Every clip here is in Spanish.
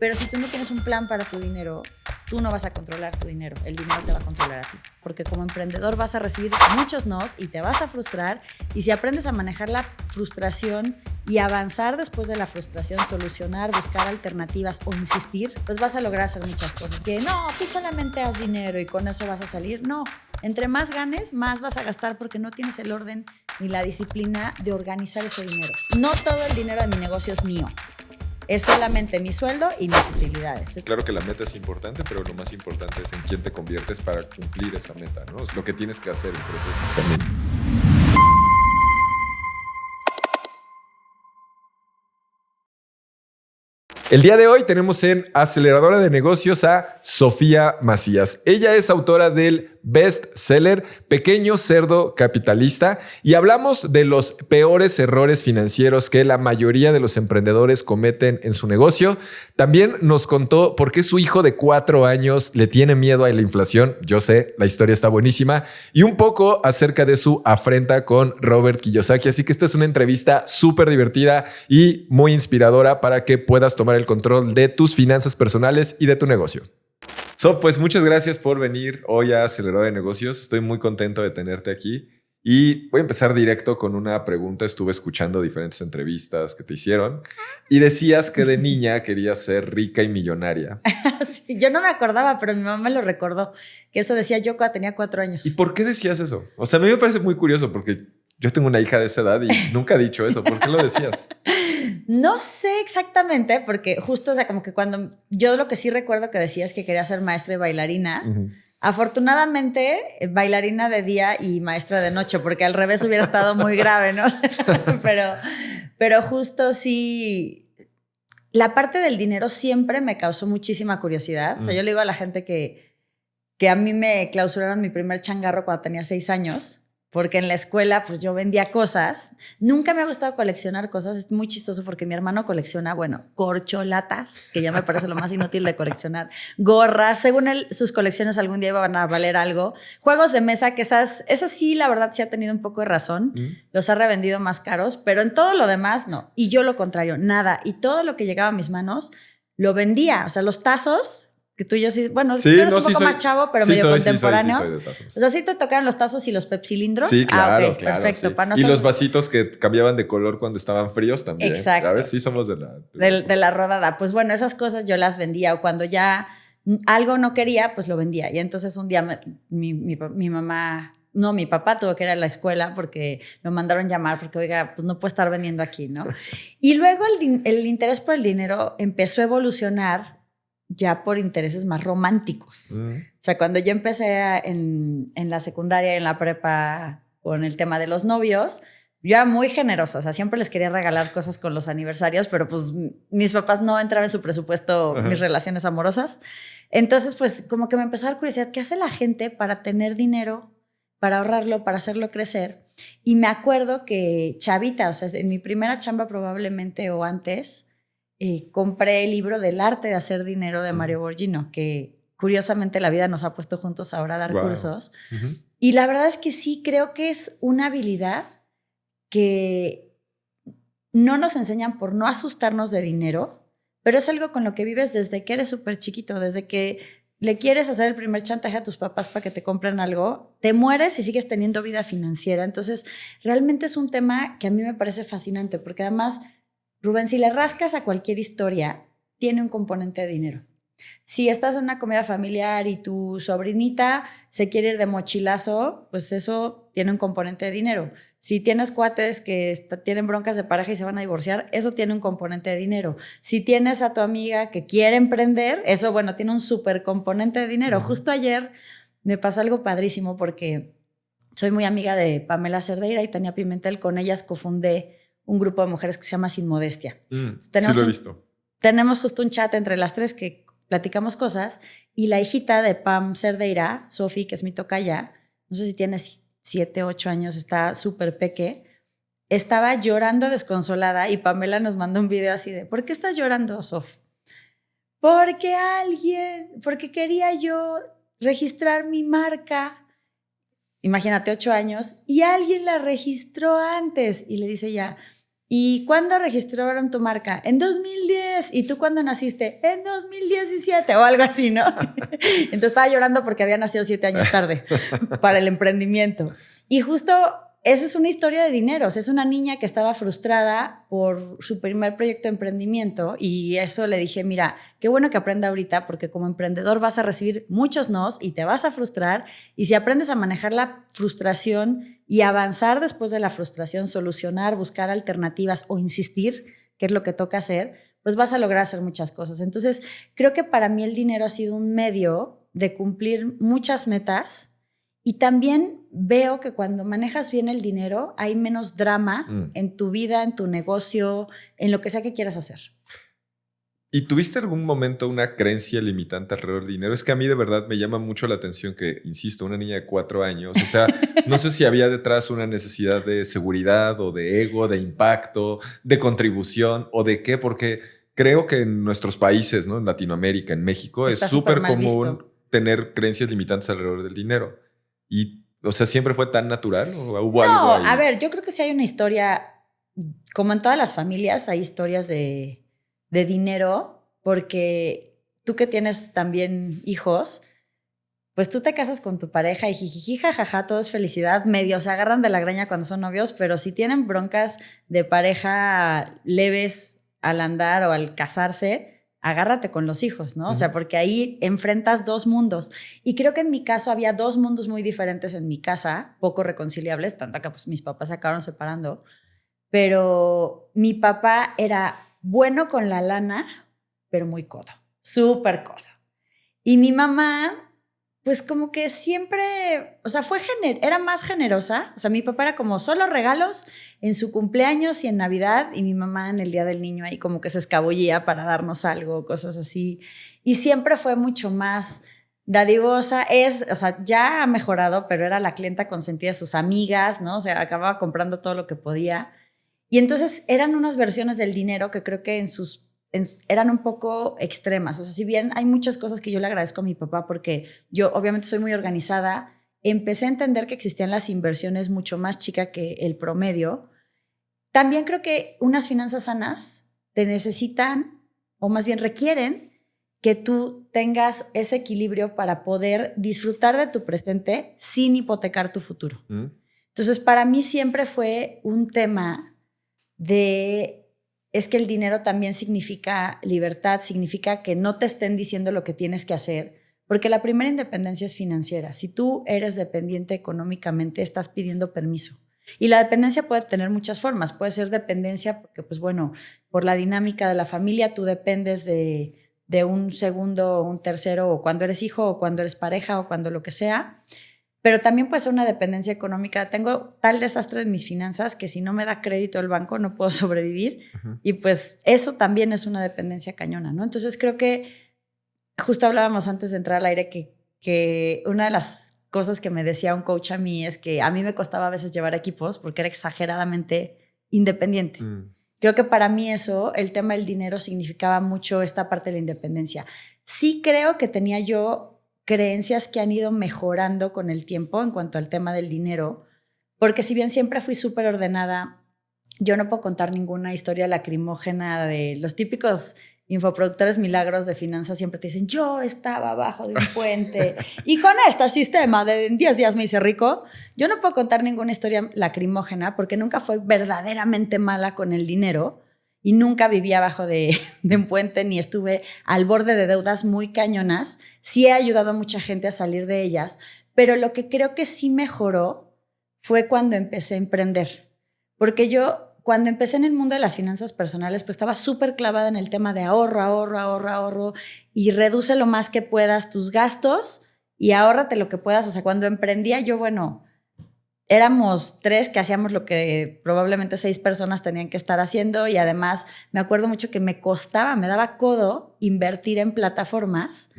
Pero si tú no tienes un plan para tu dinero, tú no vas a controlar tu dinero, el dinero te va a controlar a ti. Porque como emprendedor vas a recibir muchos nos y te vas a frustrar. Y si aprendes a manejar la frustración y avanzar después de la frustración, solucionar, buscar alternativas o insistir, pues vas a lograr hacer muchas cosas. Que no, tú solamente haz dinero y con eso vas a salir. No, entre más ganes, más vas a gastar porque no tienes el orden ni la disciplina de organizar ese dinero. No todo el dinero de mi negocio es mío. Es solamente mi sueldo y mis utilidades. Claro que la meta es importante, pero lo más importante es en quién te conviertes para cumplir esa meta, ¿no? Es lo que tienes que hacer en el proceso también. El día de hoy tenemos en Aceleradora de Negocios a Sofía Macías. Ella es autora del bestseller Pequeño Cerdo Capitalista y hablamos de los peores errores financieros que la mayoría de los emprendedores cometen en su negocio. También nos contó por qué su hijo de 4 años le tiene miedo a la inflación. Yo sé, la historia está buenísima. Y un poco acerca de su afrenta con Robert Kiyosaki. Así que esta es una entrevista súper divertida y muy inspiradora para que puedas tomar el control de tus finanzas personales y de tu negocio. Pues muchas gracias por venir hoy a Acelerador de Negocios. Estoy muy contento de tenerte aquí y voy a empezar directo con una pregunta. Estuve escuchando diferentes entrevistas que te hicieron y decías que de niña querías ser rica y millonaria. Sí, yo no me acordaba, pero mi mamá me lo recordó, que eso decía yo cuando tenía 4 años. ¿Y por qué decías eso? O sea, a mí me parece muy curioso porque yo tengo una hija de esa edad y nunca he dicho eso. ¿Por qué lo decías? No sé exactamente, porque justo, o sea, como que cuando yo lo que sí recuerdo que decía es que quería ser maestra y bailarina. Afortunadamente, bailarina de día y maestra de noche, porque al revés hubiera estado muy grave, ¿no? pero justo sí, la parte del dinero siempre me causó muchísima curiosidad. O sea, yo le digo a la gente que a mí me clausuraron mi primer changarro cuando tenía 6 años. Porque en la escuela pues yo vendía cosas. Nunca me ha gustado coleccionar cosas. Es muy chistoso porque mi hermano colecciona, bueno, corcholatas, que ya me parece lo más inútil de coleccionar. Gorras, según él, sus colecciones algún día iban a valer algo. Juegos de mesa, que esas sí, la verdad, sí ha tenido un poco de razón. Los ha revendido más caros, pero en todo lo demás no. Y yo lo contrario, nada. Y todo lo que llegaba a mis manos lo vendía. O sea, los tazos... Que tú y yo sí, bueno, sí, tú eres un poco más chavo, pero medio contemporáneos. Sí, soy de tazos. O sea, ¿sí te tocaron los tazos y los pepsilindros? Sí, claro, okay, claro. Perfecto. Sí. Para no y los vasitos que cambiaban de color cuando estaban fríos también. Exacto. ¿Sabes? Sí, somos de la rodada. Pues bueno, esas cosas yo las vendía. O cuando ya algo no quería, pues lo vendía. Y entonces un día mi mamá... No, mi papá tuvo que ir a la escuela porque lo mandaron llamar porque, oiga, pues no puede estar vendiendo aquí, ¿no? Y luego el interés por el dinero empezó a evolucionar ya por intereses más románticos. O sea, cuando yo empecé en la secundaria y en la prepa con el tema de los novios, yo era muy generosa. O sea, siempre les quería regalar cosas con los aniversarios, pero pues mis papás no entraban en su presupuesto mis relaciones amorosas. Entonces, pues como que me empezó a dar curiosidad, ¿qué hace la gente para tener dinero, para ahorrarlo, para hacerlo crecer? Y me acuerdo que chavita, o sea, en mi primera chamba probablemente o antes... compré el libro del arte de hacer dinero de Mario Borghino, que curiosamente la vida nos ha puesto juntos ahora a dar cursos. Y la verdad es que sí creo que es una habilidad que no nos enseñan por no asustarnos de dinero, pero es algo con lo que vives desde que eres súper chiquito, desde que le quieres hacer el primer chantaje a tus papás para que te compren algo, te mueres y sigues teniendo vida financiera. Entonces, realmente es un tema que a mí me parece fascinante, porque además... Rubén, si le rascas a cualquier historia, tiene un componente de dinero. Si estás en una comida familiar y tu sobrinita se quiere ir de mochilazo, pues eso tiene un componente de dinero. Si tienes cuates que tienen broncas de pareja y se van a divorciar, eso tiene un componente de dinero. Si tienes a tu amiga que quiere emprender, eso, bueno, tiene un súper componente de dinero. Justo ayer me pasó algo padrísimo porque soy muy amiga de Pamela Cerdeira y Tania Pimentel. Con ellas cofundé un grupo de mujeres que se llama Sin Modestia. Sí lo he visto. Tenemos justo un chat entre las tres que platicamos cosas y la hijita de Pam Cerdeira, Sofi, que es mi tocaya, no sé si tiene 7, 8 años, está súper peque, estaba llorando desconsolada y Pamela nos mandó un video así de, ¿por qué estás llorando, Sof? Porque quería yo registrar mi marca. Imagínate, 8 años, y alguien la registró antes. Y le dice ella, ¿y cuándo registraron tu marca? En 2010. ¿Y tú cuándo naciste? En 2017 o algo así, ¿no? Entonces estaba llorando porque había nacido 7 años tarde para el emprendimiento. Y justo esa es una historia de dinero. O sea, es una niña que estaba frustrada por su primer proyecto de emprendimiento y eso le dije, mira, qué bueno que aprenda ahorita porque como emprendedor vas a recibir muchos nos y te vas a frustrar y si aprendes a manejar la frustración y avanzar después de la frustración, solucionar, buscar alternativas o insistir, que es lo que toca hacer, pues vas a lograr hacer muchas cosas. Entonces, creo que para mí el dinero ha sido un medio de cumplir muchas metas. Y también veo que cuando manejas bien el dinero hay menos drama en tu vida, en tu negocio, en lo que sea que quieras hacer. ¿Y tuviste algún momento una creencia limitante alrededor del dinero? Es que a mí de verdad me llama mucho la atención que, insisto, una niña de 4 años, o sea, no sé si había detrás una necesidad de seguridad o de ego, de impacto, de contribución o de qué, porque creo que en nuestros países, ¿no? En Latinoamérica, en México, Está es súper común visto. tener creencias limitantes alrededor del dinero. Y, o sea, ¿siempre fue tan natural o hubo algo ahí? No, a ver, yo creo que sí hay una historia, como en todas las familias, hay historias de dinero, porque tú que tienes también hijos, pues tú te casas con tu pareja y jijiji, jajaja, todo es felicidad, medio se agarran de la greña cuando son novios, pero si tienen broncas de pareja leves al andar o al casarse, agárrate con los hijos, ¿no? O sea, porque ahí enfrentas 2 mundos. Y creo que en mi caso había 2 mundos muy diferentes en mi casa, poco reconciliables, tanto que pues mis papás se acabaron separando, pero mi papá era bueno con la lana, pero muy codo, súper codo. Y mi mamá, pues como que siempre, o sea, era más generosa. O sea, mi papá era como solo regalos en su cumpleaños y en Navidad y mi mamá en el Día del Niño ahí como que se escabullía para darnos algo, cosas así. Y siempre fue mucho más dadivosa. O sea, ya ha mejorado, pero era la clienta consentida de sus amigas, ¿no? O sea, acababa comprando todo lo que podía. Y entonces eran unas versiones del dinero que creo que eran un poco extremas. O sea, si bien hay muchas cosas que yo le agradezco a mi papá porque yo obviamente soy muy organizada, empecé a entender que existían las inversiones mucho más chicas que el promedio. También creo que unas finanzas sanas te necesitan, o más bien requieren, que tú tengas ese equilibrio para poder disfrutar de tu presente sin hipotecar tu futuro. Entonces, para mí siempre fue un tema es que el dinero también significa libertad, significa que no te estén diciendo lo que tienes que hacer, porque la primera independencia es financiera. Si tú eres dependiente económicamente, estás pidiendo permiso. Y la dependencia puede tener muchas formas. Puede ser dependencia porque, pues bueno, por la dinámica de la familia, tú dependes de un segundo, un tercero, o cuando eres hijo, o cuando eres pareja, o cuando lo que sea. Pero también puede ser una dependencia económica. Tengo tal desastre en mis finanzas que si no me da crédito el banco no puedo sobrevivir. Y pues eso también es una dependencia cañona, ¿no? Entonces creo que justo hablábamos antes de entrar al aire que una de las cosas que me decía un coach a mí es que a mí me costaba a veces llevar equipos porque era exageradamente independiente. Creo que para mí eso, el tema del dinero significaba mucho esta parte de la independencia. Sí creo que tenía yo creencias que han ido mejorando con el tiempo en cuanto al tema del dinero, porque si bien siempre fui súper ordenada, yo no puedo contar ninguna historia lacrimógena de los típicos infoproductores milagros de finanzas. Siempre te dicen, yo estaba abajo de un puente y con este sistema de 10 días me hice rico. Yo no puedo contar ninguna historia lacrimógena porque nunca fui verdaderamente mala con el dinero. Y nunca viví abajo de un puente ni estuve al borde de deudas muy cañonas. Sí he ayudado a mucha gente a salir de ellas, pero lo que creo que sí mejoró fue cuando empecé a emprender. Porque yo, cuando empecé en el mundo de las finanzas personales, pues estaba súper clavada en el tema de ahorro y reduce lo más que puedas tus gastos y ahórrate lo que puedas. O sea, cuando emprendía yo, bueno, éramos 3 que hacíamos lo que probablemente 6 personas tenían que estar haciendo y además me acuerdo mucho que me daba codo invertir en plataformas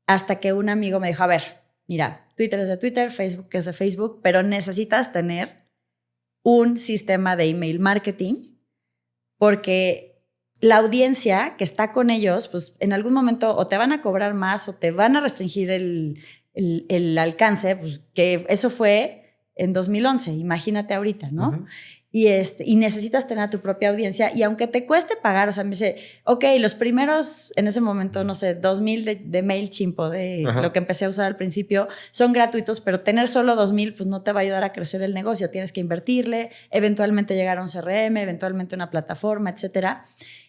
hasta que un amigo me dijo, a ver, mira, Twitter es de Twitter, Facebook es de Facebook, pero necesitas tener un sistema de email marketing porque la audiencia que está con ellos, pues en algún momento o te van a cobrar más o te van a restringir el alcance, pues que eso fue en 2011, imagínate ahorita, ¿no? y necesitas tener a tu propia audiencia. Y aunque te cueste pagar, o sea, me dice, ok, los primeros, en ese momento, no sé, 2,000 de MailChimp o de lo que empecé a usar al principio, son gratuitos, pero tener solo 2,000 pues no te va a ayudar a crecer el negocio. Tienes que invertirle, eventualmente llegar a un CRM, eventualmente una plataforma, etcétera.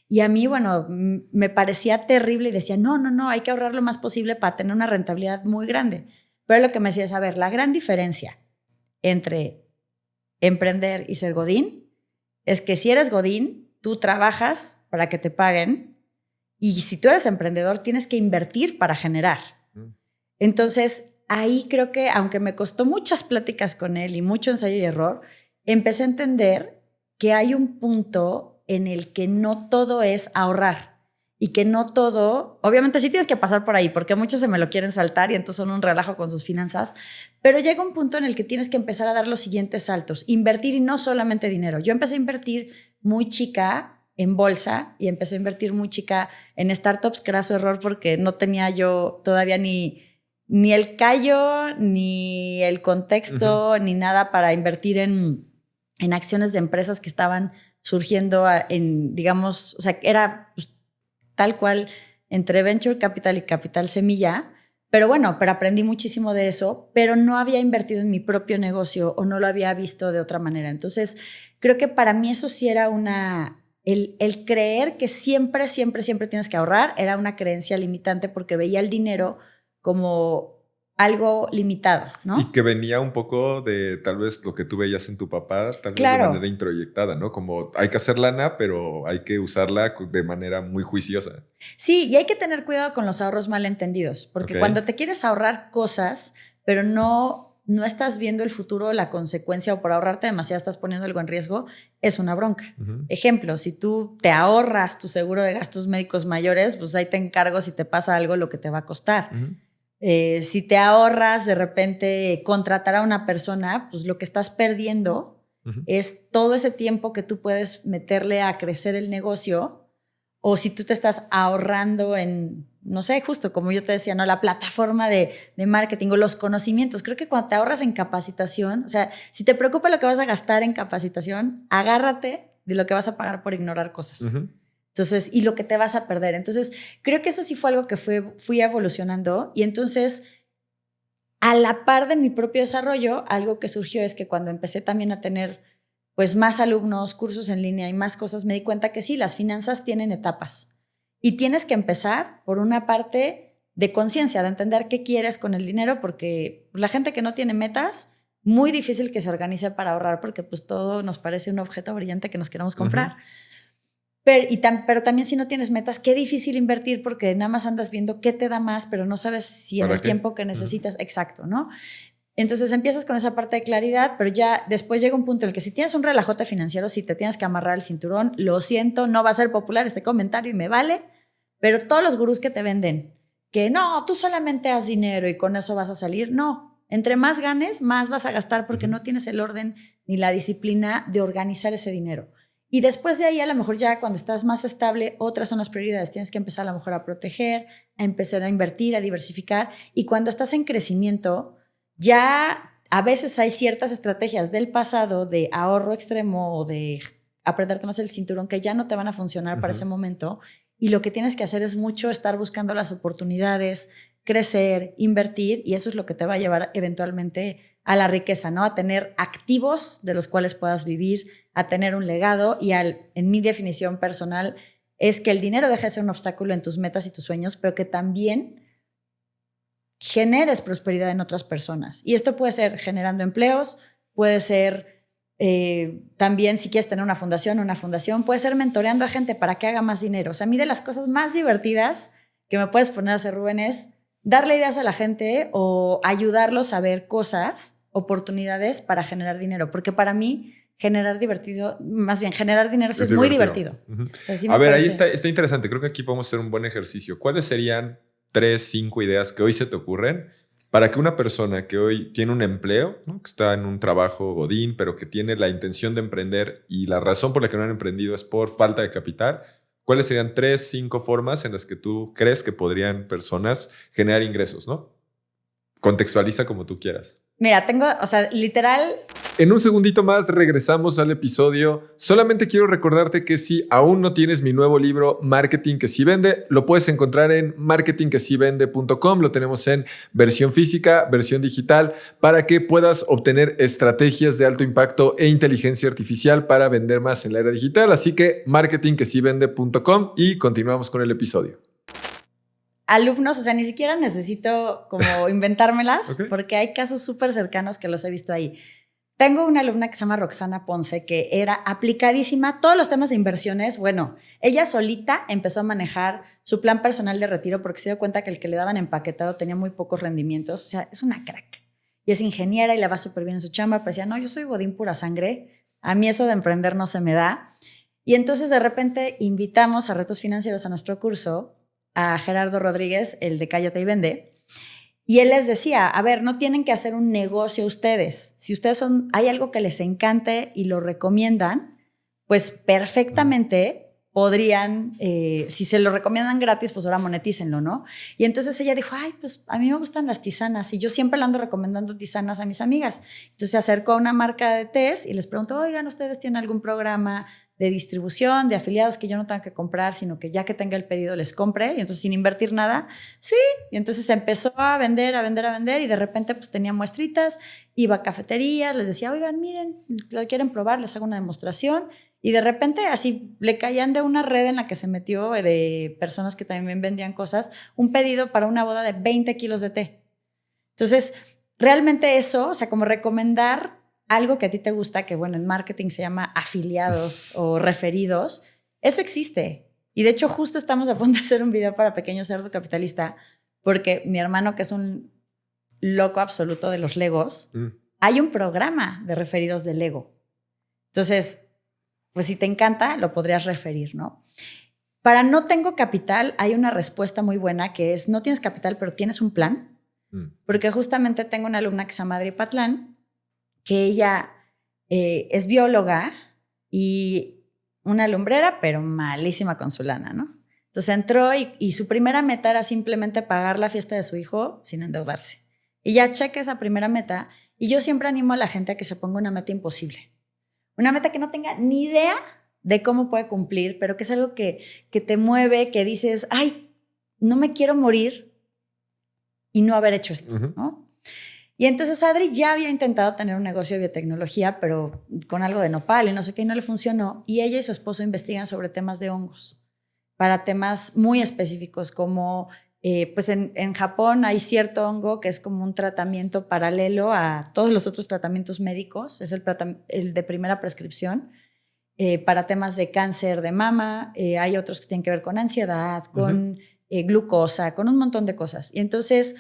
Y a mí, bueno, me parecía terrible y decía, no, hay que ahorrar lo más posible para tener una rentabilidad muy grande. Pero lo que me decía es, a ver, la gran diferencia entre emprender y ser godín es que si eres godín, tú trabajas para que te paguen, y si tú eres emprendedor tienes que invertir para generar. Entonces ahí creo que, aunque me costó muchas pláticas con él y mucho ensayo y error, empecé a entender que hay un punto en el que no todo es ahorrar. Y que no todo, obviamente sí tienes que pasar por ahí, porque muchos se me lo quieren saltar y entonces son un relajo con sus finanzas, pero llega un punto en el que tienes que empezar a dar los siguientes saltos, invertir, y no solamente dinero. Yo empecé a invertir muy chica en bolsa y empecé a invertir muy chica en startups, craso error, porque no tenía yo todavía ni el callo, ni el contexto, ni nada para invertir en acciones de empresas que estaban surgiendo en, digamos, o sea, era pues, tal cual entre Venture Capital y Capital Semilla, pero aprendí muchísimo de eso, pero no había invertido en mi propio negocio o no lo había visto de otra manera. Entonces, creo que para mí eso sí era el creer que siempre tienes que ahorrar, era una creencia limitante, porque veía el dinero como algo limitado, ¿no? Y que venía un poco de tal vez lo que tú veías en tu papá, tal vez de manera introyectada, ¿no? Como hay que hacer lana, pero hay que usarla de manera muy juiciosa. Sí, y hay que tener cuidado con los ahorros malentendidos, porque cuando te quieres ahorrar cosas, pero no estás viendo el futuro, la consecuencia, o por ahorrarte demasiado estás poniendo algo en riesgo, es una bronca. Ejemplo, si tú te ahorras tu seguro de gastos médicos mayores, pues ahí te encargo si te pasa algo lo que te va a costar. Si te ahorras de repente contratar a una persona, pues lo que estás perdiendo es todo ese tiempo que tú puedes meterle a crecer el negocio. O si tú te estás ahorrando en, no sé, justo como yo te decía, ¿no? La plataforma de marketing o los conocimientos. Creo que cuando te ahorras en capacitación, o sea, si te preocupa lo que vas a gastar en capacitación, agárrate de lo que vas a pagar por ignorar cosas. Entonces, y lo que te vas a perder. Entonces, creo que eso sí fue algo que fui evolucionando. Y entonces, a la par de mi propio desarrollo, algo que surgió es que cuando empecé también a tener pues más alumnos, cursos en línea y más cosas, me di cuenta que sí, las finanzas tienen etapas. Y tienes que empezar por una parte de conciencia, de entender qué quieres con el dinero, porque la gente que no tiene metas, muy difícil que se organice para ahorrar, porque pues todo nos parece un objeto brillante que nos queremos comprar. Pero también si no tienes metas, qué difícil invertir, porque nada más andas viendo qué te da más, pero no sabes si en el tiempo que necesitas, exacto, ¿no? Entonces empiezas con esa parte de claridad, pero ya después llega un punto en el que si tienes un relajote financiero, si te tienes que amarrar el cinturón, lo siento, no va a ser popular este comentario y me vale, pero todos los gurús que te venden que no, tú solamente haz dinero y con eso vas a salir, no. Entre más ganes, más vas a gastar, porque no tienes el orden ni la disciplina de organizar ese dinero. Y después de ahí, a lo mejor ya cuando estás más estable, otras son las prioridades. Tienes que empezar a lo mejor a proteger, a empezar a invertir, a diversificar. Y cuando estás en crecimiento, ya a veces hay ciertas estrategias del pasado de ahorro extremo o de apretarte más el cinturón que ya no te van a funcionar para ese momento. Y lo que tienes que hacer es mucho estar buscando las oportunidades, crecer, invertir, y eso es lo que te va a llevar eventualmente a la riqueza, ¿no? A tener activos de los cuales puedas vivir, a tener un legado, y en mi definición personal es que el dinero deje de ser un obstáculo en tus metas y tus sueños, pero que también generes prosperidad en otras personas. Y esto puede ser generando empleos, puede ser también si quieres tener una fundación, puede ser mentoreando a gente para que haga más dinero. O sea, a mí de las cosas más divertidas que me puedes poner a hacer, Rubén, es darle ideas a la gente o ayudarlos a ver cosas, oportunidades para generar dinero. Porque para mí generar dinero es muy divertido. O sea, sí, a ver, ahí está interesante. Creo que aquí podemos hacer un buen ejercicio. ¿Cuáles serían 3, 5 ideas que hoy se te ocurren para que una persona que hoy tiene un empleo, ¿no? Que está en un trabajo godín, pero que tiene la intención de emprender y la razón por la que no han emprendido es por falta de capital? ¿Cuáles serían 3, 5 formas en las que tú crees que podrían personas generar ingresos, ¿no? Contextualiza como tú quieras. Mira, tengo, o sea, literal. En un segundito más regresamos al episodio. Solamente quiero recordarte que si aún no tienes mi nuevo libro Marketing que sí vende, lo puedes encontrar en marketingquesivende.com. Lo tenemos en versión física, versión digital, para que puedas obtener estrategias de alto impacto e inteligencia artificial para vender más en la era digital. Así que marketingquesivende.com y continuamos con el episodio. Alumnos, o sea, ni siquiera necesito como inventármelas, Okay. porque hay casos súper cercanos que los he visto ahí. Tengo una alumna que se llama Roxana Ponce, que era aplicadísima a todos los temas de inversiones. Bueno, ella solita empezó a manejar su plan personal de retiro porque se dio cuenta que el que le daban empaquetado tenía muy pocos rendimientos. O sea, es una crack. Y es ingeniera y le va súper bien en su chamba. Pero decía, no, yo soy godín pura sangre. A mí eso de emprender no se me da. Y entonces de repente invitamos a Retos Financieros a nuestro curso a Gerardo Rodríguez, el de Cállate y Vende. Y él les decía, a ver, no tienen que hacer un negocio ustedes. Si ustedes hay algo que les encante y lo recomiendan, pues perfectamente podrían, si se lo recomiendan gratis, pues ahora monetícenlo, ¿no? Y entonces ella dijo, ay, pues a mí me gustan las tisanas y yo siempre le ando recomendando tisanas a mis amigas. Entonces se acercó a una marca de tés y les preguntó, oigan, ¿ustedes tienen algún programa de distribución, de afiliados que yo no tenga que comprar, sino que ya que tenga el pedido les compre? Y entonces sin invertir nada, sí. Y entonces empezó a vender y de repente pues tenía muestritas, iba a cafeterías, les decía, oigan, miren, lo quieren probar, les hago una demostración. Y de repente así le caían de una red en la que se metió de personas que también vendían cosas, un pedido para una boda de 20 kilos de té. Entonces, realmente eso, o sea, como recomendar algo que a ti te gusta, que bueno, en marketing se llama afiliados o referidos, eso existe. Y de hecho justo estamos a punto de hacer un video para Pequeño Cerdo Capitalista, porque mi hermano, que es un loco absoluto de los Legos, hay un programa de referidos de Lego. Entonces, pues si te encanta, lo podrías referir, ¿no? Para no tengo capital, hay una respuesta muy buena que es, no tienes capital, pero tienes un plan. Porque justamente tengo una alumna que se llama Adri Patlán, que ella es bióloga y una lumbrera, pero malísima con su lana, ¿no? Entonces entró y su primera meta era simplemente pagar la fiesta de su hijo sin endeudarse. Y ya cheque esa primera meta. Y yo siempre animo a la gente a que se ponga una meta imposible. Una meta que no tenga ni idea de cómo puede cumplir, pero que es algo que te mueve, que dices, ay, no me quiero morir y no haber hecho esto, ¿no? Y entonces Adri ya había intentado tener un negocio de biotecnología, pero con algo de nopal y no sé qué, y no le funcionó. Y ella y su esposo investigan sobre temas de hongos, para temas muy específicos, como pues en Japón hay cierto hongo que es como un tratamiento paralelo a todos los otros tratamientos médicos, es el de primera prescripción para temas de cáncer de mama, hay otros que tienen que ver con ansiedad, con glucosa, con un montón de cosas. Y entonces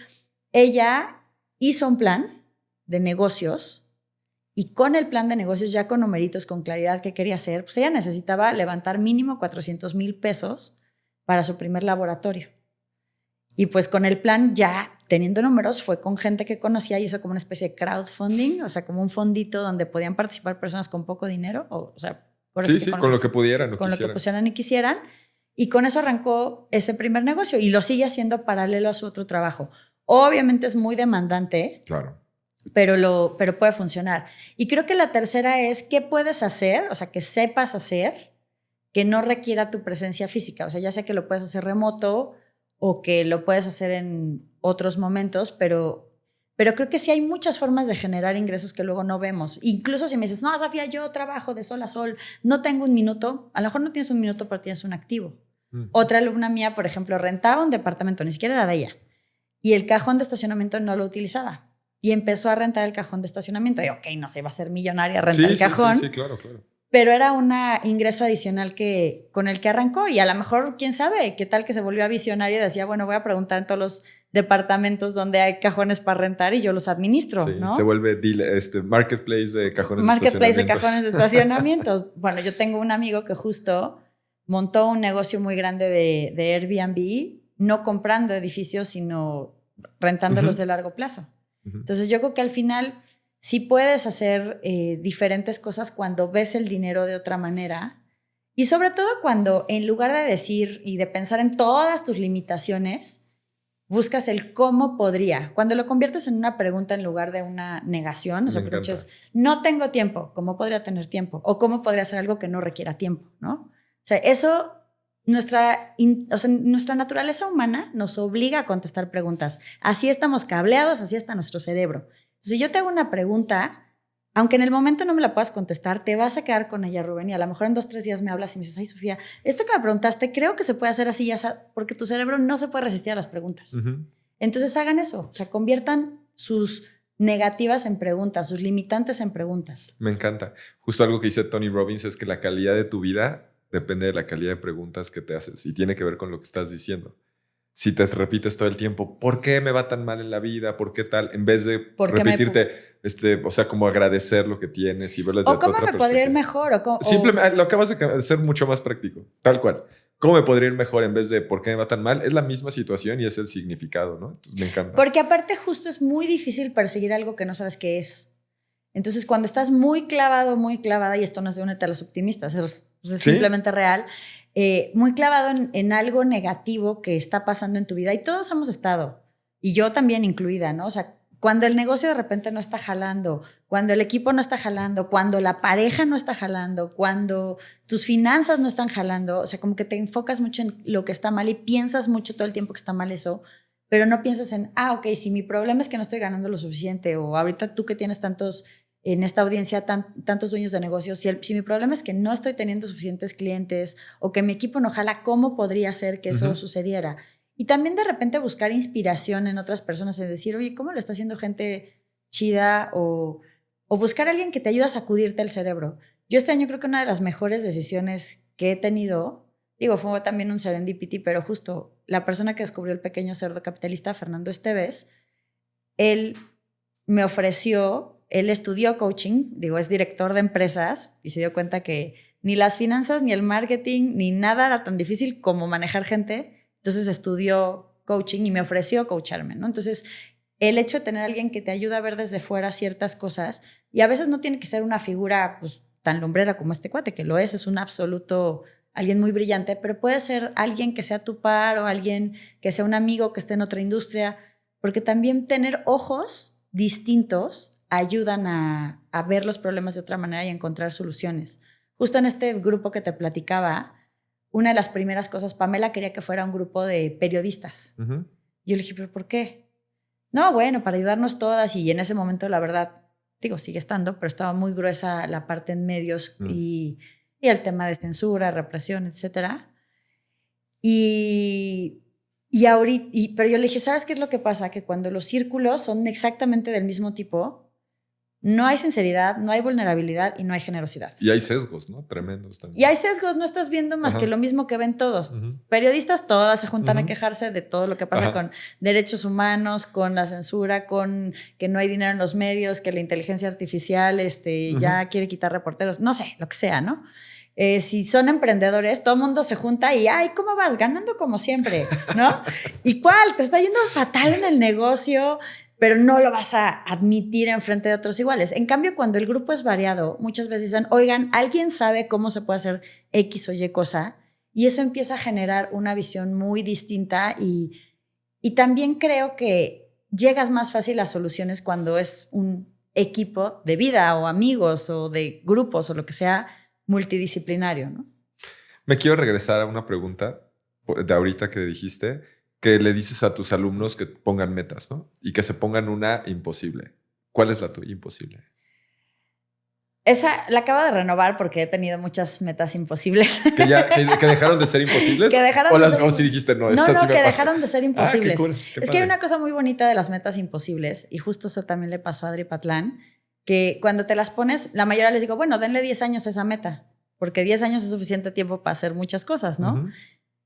ella hizo un plan de negocios y con el plan de negocios, ya con numeritos, con claridad qué quería hacer, pues ella necesitaba levantar mínimo 400,000 pesos para su primer laboratorio. Y pues con el plan ya teniendo números fue con gente que conocía y hizo como una especie de crowdfunding, o sea, como un fondito donde podían participar personas con poco dinero, o sea, con lo que pudieran o con quisieran. Lo que pusieran y quisieran. Y con eso arrancó ese primer negocio y lo sigue haciendo paralelo a su otro trabajo. Obviamente es muy demandante, claro, pero puede funcionar. Y creo que la tercera es qué puedes hacer, o sea, que sepas hacer, que no requiera tu presencia física. O sea, ya sea que lo puedes hacer remoto o que lo puedes hacer en otros momentos, pero creo que sí hay muchas formas de generar ingresos que luego no vemos. Incluso si me dices, no, Sofía, yo trabajo de sol a sol, no tengo un minuto, a lo mejor no tienes un minuto, pero tienes un activo. Otra alumna mía, por ejemplo, rentaba un departamento, ni siquiera era de ella, y el cajón de estacionamiento no lo utilizaba. Y empezó a rentar el cajón de estacionamiento. Y ok, no sé, va a ser millonaria rentar el cajón. Sí, claro. Pero era un ingreso adicional con el que arrancó. Y a lo mejor, quién sabe, qué tal que se volvió a visionaria y decía, bueno, voy a preguntar en todos los departamentos donde hay cajones para rentar y yo los administro, sí, ¿no? Se vuelve marketplace de cajones de cajones de estacionamiento. Bueno, yo tengo un amigo que justo montó un negocio muy grande de Airbnb, no comprando edificios, sino rentándolos de largo plazo. Entonces yo creo que al final sí puedes hacer diferentes cosas cuando ves el dinero de otra manera y sobre todo cuando en lugar de decir y de pensar en todas tus limitaciones, buscas el cómo podría. Cuando lo conviertes en una pregunta en lugar de una negación, o sea, por ejemplo, es, no tengo tiempo, ¿cómo podría tener tiempo? O ¿cómo podría hacer algo que no requiera tiempo? ¿No? O sea, eso, nuestra naturaleza humana nos obliga a contestar preguntas. Así estamos cableados, así está nuestro cerebro. Si yo te hago una pregunta, aunque en el momento no me la puedas contestar, te vas a quedar con ella, Rubén, y a lo mejor en 2, 3 días me hablas y me dices, ay, Sofía, esto que me preguntaste, creo que se puede hacer así, ya, porque tu cerebro no se puede resistir a las preguntas. Uh-huh. Entonces hagan eso, o sea, conviertan sus negativas en preguntas, sus limitantes en preguntas. Me encanta. Justo algo que dice Tony Robbins es que la calidad de tu vida depende de la calidad de preguntas que te haces y tiene que ver con lo que estás diciendo. Si te repites todo el tiempo, ¿por qué me va tan mal en la vida? ¿Por qué tal? En vez de repetirte, o sea, como agradecer lo que tienes y verlo desde otra perspectiva. ¿O cómo me podría ir mejor? Simplemente lo acabas de hacer mucho más práctico, tal cual. ¿Cómo me podría ir mejor en vez de por qué me va tan mal? Es la misma situación y es el significado, ¿no? Entonces me encanta. Porque aparte justo es muy difícil perseguir algo que no sabes qué es. Entonces cuando estás muy clavado, muy clavada, y esto no es de únete a los optimistas, es ¿sí? Simplemente real, muy clavado en algo negativo que está pasando en tu vida, y todos hemos estado, y yo también incluida, ¿no? O sea, cuando el negocio de repente no está jalando, cuando el equipo no está jalando, cuando la pareja no está jalando, cuando tus finanzas no están jalando, o sea, como que te enfocas mucho en lo que está mal y piensas mucho todo el tiempo que está mal eso, pero no piensas en, ok, si mi problema es que no estoy ganando lo suficiente, o ahorita tú que tienes tantos en esta audiencia, tantos dueños de negocios, si mi problema es que no estoy teniendo suficientes clientes o que mi equipo no jala, ¿cómo podría ser que eso sucediera? Y también de repente buscar inspiración en otras personas, es decir, oye, ¿cómo lo está haciendo gente chida? O buscar a alguien que te ayude a sacudirte el cerebro. Yo este año creo que una de las mejores decisiones que he tenido, digo, fue también un serendipity, pero justo la persona que descubrió El Pequeño Cerdo Capitalista, Fernando Esteves, él me ofreció... Él estudió coaching, digo, es director de empresas y se dio cuenta que ni las finanzas, ni el marketing, ni nada era tan difícil como manejar gente. Entonces estudió coaching y me ofreció coacharme, ¿no? Entonces, el hecho de tener a alguien que te ayuda a ver desde fuera ciertas cosas, y a veces no tiene que ser una figura pues, tan lumbrera como este cuate, que lo es un absoluto, alguien muy brillante, pero puede ser alguien que sea tu par o alguien que sea un amigo que esté en otra industria, porque también tener ojos distintos ayudan a ver los problemas de otra manera y a encontrar soluciones. Justo en este grupo que te platicaba, una de las primeras cosas, Pamela quería que fuera un grupo de periodistas. Uh-huh. Yo le dije, ¿pero por qué? No, bueno, para ayudarnos todas, y en ese momento, la verdad, digo, sigue estando, pero estaba muy gruesa la parte en medios y el tema de censura, represión, etcétera. Pero yo le dije, ¿sabes qué es lo que pasa? Que cuando los círculos son exactamente del mismo tipo, no hay sinceridad, no hay vulnerabilidad y no hay generosidad. Y hay sesgos, ¿no? Tremendos también. Y hay sesgos, no estás viendo más que lo mismo que ven todos. Periodistas todas se juntan a quejarse de todo lo que pasa con derechos humanos, con la censura, con que no hay dinero en los medios, que la inteligencia artificial ya quiere quitar reporteros, no sé, lo que sea, ¿no? Si son emprendedores, todo el mundo se junta y, ay, ¿cómo vas? Ganando como siempre, ¿no? ¿Y cuál? Te está yendo fatal en el negocio, pero no lo vas a admitir en frente de otros iguales. En cambio, cuando el grupo es variado, muchas veces dicen, oigan, ¿alguien sabe cómo se puede hacer X o Y cosa? Y eso empieza a generar una visión muy distinta y también creo que llegas más fácil a soluciones cuando es un equipo de vida o amigos o de grupos o lo que sea multidisciplinario, ¿no? Me quiero regresar a una pregunta de ahorita que dijiste, que le dices a tus alumnos que pongan metas, ¿no? Y que se pongan una imposible. ¿Cuál es la tuya imposible? Esa la acabo de renovar porque he tenido muchas metas imposibles. ¿Que dejaron de ser imposibles? ¿O si dijiste no? No, que dejaron de ser imposibles. Qué cool, es que hay una cosa muy bonita de las metas imposibles, y justo eso también le pasó a Adri Patlán, que cuando te las pones, la mayoría les digo, bueno, denle 10 años a esa meta, porque 10 años es suficiente tiempo para hacer muchas cosas, ¿no?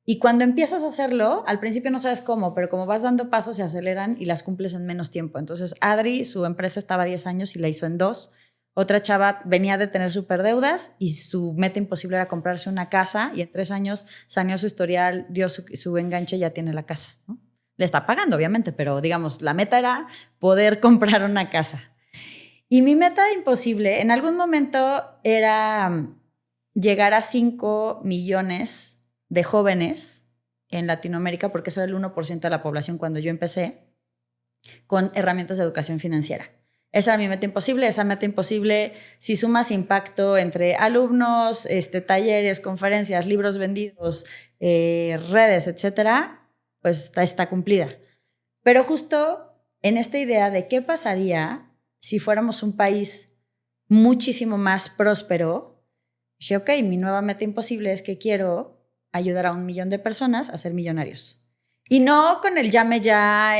Y cuando empiezas a hacerlo, al principio no sabes cómo, pero como vas dando pasos se aceleran y las cumples en menos tiempo. Entonces Adri, su empresa estaba 10 años y la hizo en 2. Otra chava venía de tener súper deudas y su meta imposible era comprarse una casa, y en 3 años saneó su historial, dio su enganche y ya tiene la casa, ¿no? Le está pagando, obviamente, pero digamos, la meta era poder comprar una casa. Y mi meta imposible en algún momento era llegar a 5 millones de jóvenes en Latinoamérica, porque eso era el 1% de la población cuando yo empecé, con herramientas de educación financiera. Esa era mi meta imposible. Esa meta imposible, si sumas impacto entre alumnos, talleres, conferencias, libros vendidos, redes, etcétera, pues está cumplida. Pero justo en esta idea de qué pasaría si fuéramos un país muchísimo más próspero, dije, ok, mi nueva meta imposible es que quiero ayudar a 1 millón de personas a ser millonarios. Y no con el llame ya,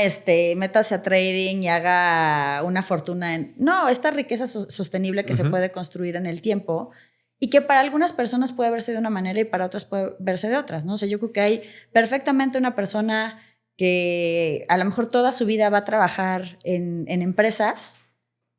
métase a trading y haga una fortuna en... No, esta riqueza sostenible que se puede construir en el tiempo y que para algunas personas puede verse de una manera y para otras puede verse de otras, ¿no? O sea, yo creo que hay perfectamente una persona que a lo mejor toda su vida va a trabajar en empresas.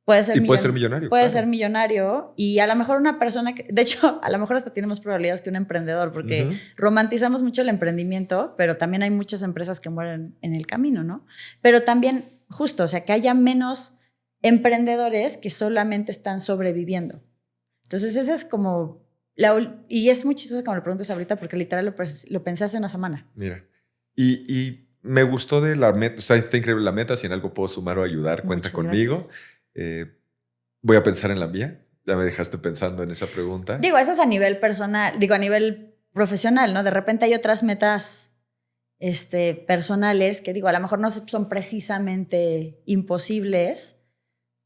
Puede ser millonario. Puede ser millonario y a lo mejor una persona que, de hecho, a lo mejor hasta tiene más probabilidades que un emprendedor porque romantizamos mucho el emprendimiento, pero también hay muchas empresas que mueren en el camino, ¿no? Pero también, justo, o sea, que haya menos emprendedores que solamente están sobreviviendo. Entonces, ese es como, y es muy chistoso que me lo preguntes ahorita porque literal lo pensé hace una semana. Mira, y me gustó de la meta, o sea, está increíble la meta, si en algo puedo sumar o ayudar, cuenta conmigo. Gracias. Voy a pensar en la mía. Ya me dejaste pensando en esa pregunta. Digo, eso es a nivel personal, a nivel profesional, ¿no? De repente hay otras metas personales que digo, a lo mejor no son precisamente imposibles,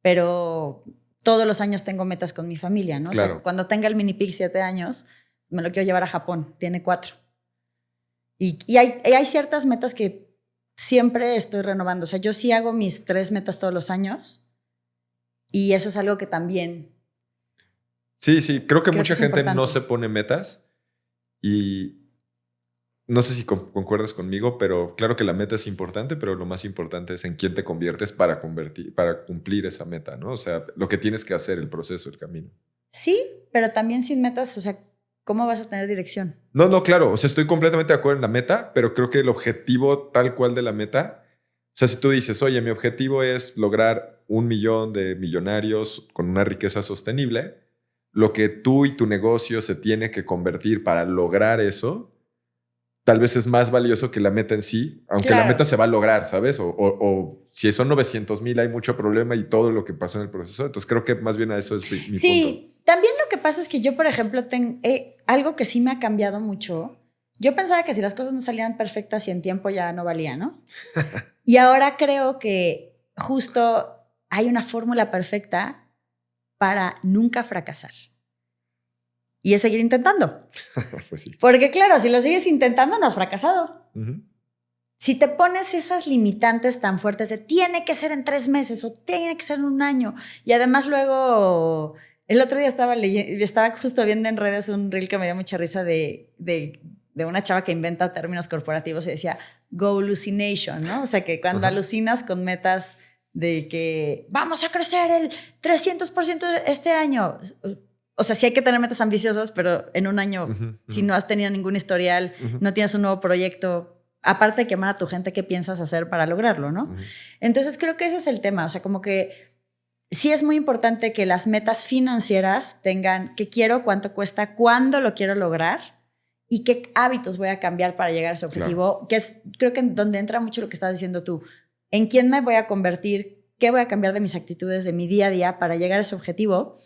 pero todos los años tengo metas con mi familia, ¿no? Claro. O sea, cuando tenga el mini pig 7 años, me lo quiero llevar a Japón, tiene 4. Y hay ciertas metas que siempre estoy renovando. O sea, yo sí hago mis 3 metas todos los años. Y eso es algo que también... Sí, creo que mucha gente importante. No se pone metas y no sé si concuerdas conmigo, pero claro que la meta es importante, pero lo más importante es en quién te conviertes para cumplir esa meta, ¿no? O sea, lo que tienes que hacer, el proceso, el camino. Sí, pero también sin metas, o sea, ¿cómo vas a tener dirección? No, claro, o sea, estoy completamente de acuerdo en la meta, pero creo que el objetivo tal cual de la meta, o sea, si tú dices, oye, mi objetivo es lograr 1 millón de millonarios con una riqueza sostenible, lo que tú y tu negocio se tiene que convertir para lograr eso, tal vez es más valioso que la meta en sí, aunque la meta se va a lograr, ¿sabes? O si son 900,000 hay mucho problema y todo lo que pasó en el proceso. Entonces creo que más bien a eso es mi punto. Sí, también lo que pasa es que yo, por ejemplo, tengo algo que sí me ha cambiado mucho. Yo pensaba que si las cosas no salían perfectas y en tiempo ya no valía, ¿no? Y ahora creo que justo hay una fórmula perfecta para nunca fracasar. Y es seguir intentando. Pues sí. Porque claro, si lo sigues intentando, no has fracasado. Si te pones esas limitantes tan fuertes de tiene que ser en 3 meses o tiene que ser en 1 año. Y además luego, el otro día estaba justo viendo en redes un reel que me dio mucha risa de una chava que inventa términos corporativos y decía go-hallucination, ¿no? O sea, que cuando alucinas con metas de que vamos a crecer el 300% este año. O sea, sí hay que tener metas ambiciosas, pero en 1 año, si no has tenido ningún historial, no tienes un nuevo proyecto, aparte de quemar a tu gente, ¿qué piensas hacer para lograrlo, no? Entonces creo que ese es el tema. O sea, como que sí es muy importante que las metas financieras tengan qué quiero, cuánto cuesta, cuándo lo quiero lograr y qué hábitos voy a cambiar para llegar a ese objetivo, claro. Que es, creo que donde entra mucho lo que estás diciendo tú. ¿En quién me voy a convertir? ¿Qué voy a cambiar de mis actitudes, de mi día a día para llegar a ese objetivo?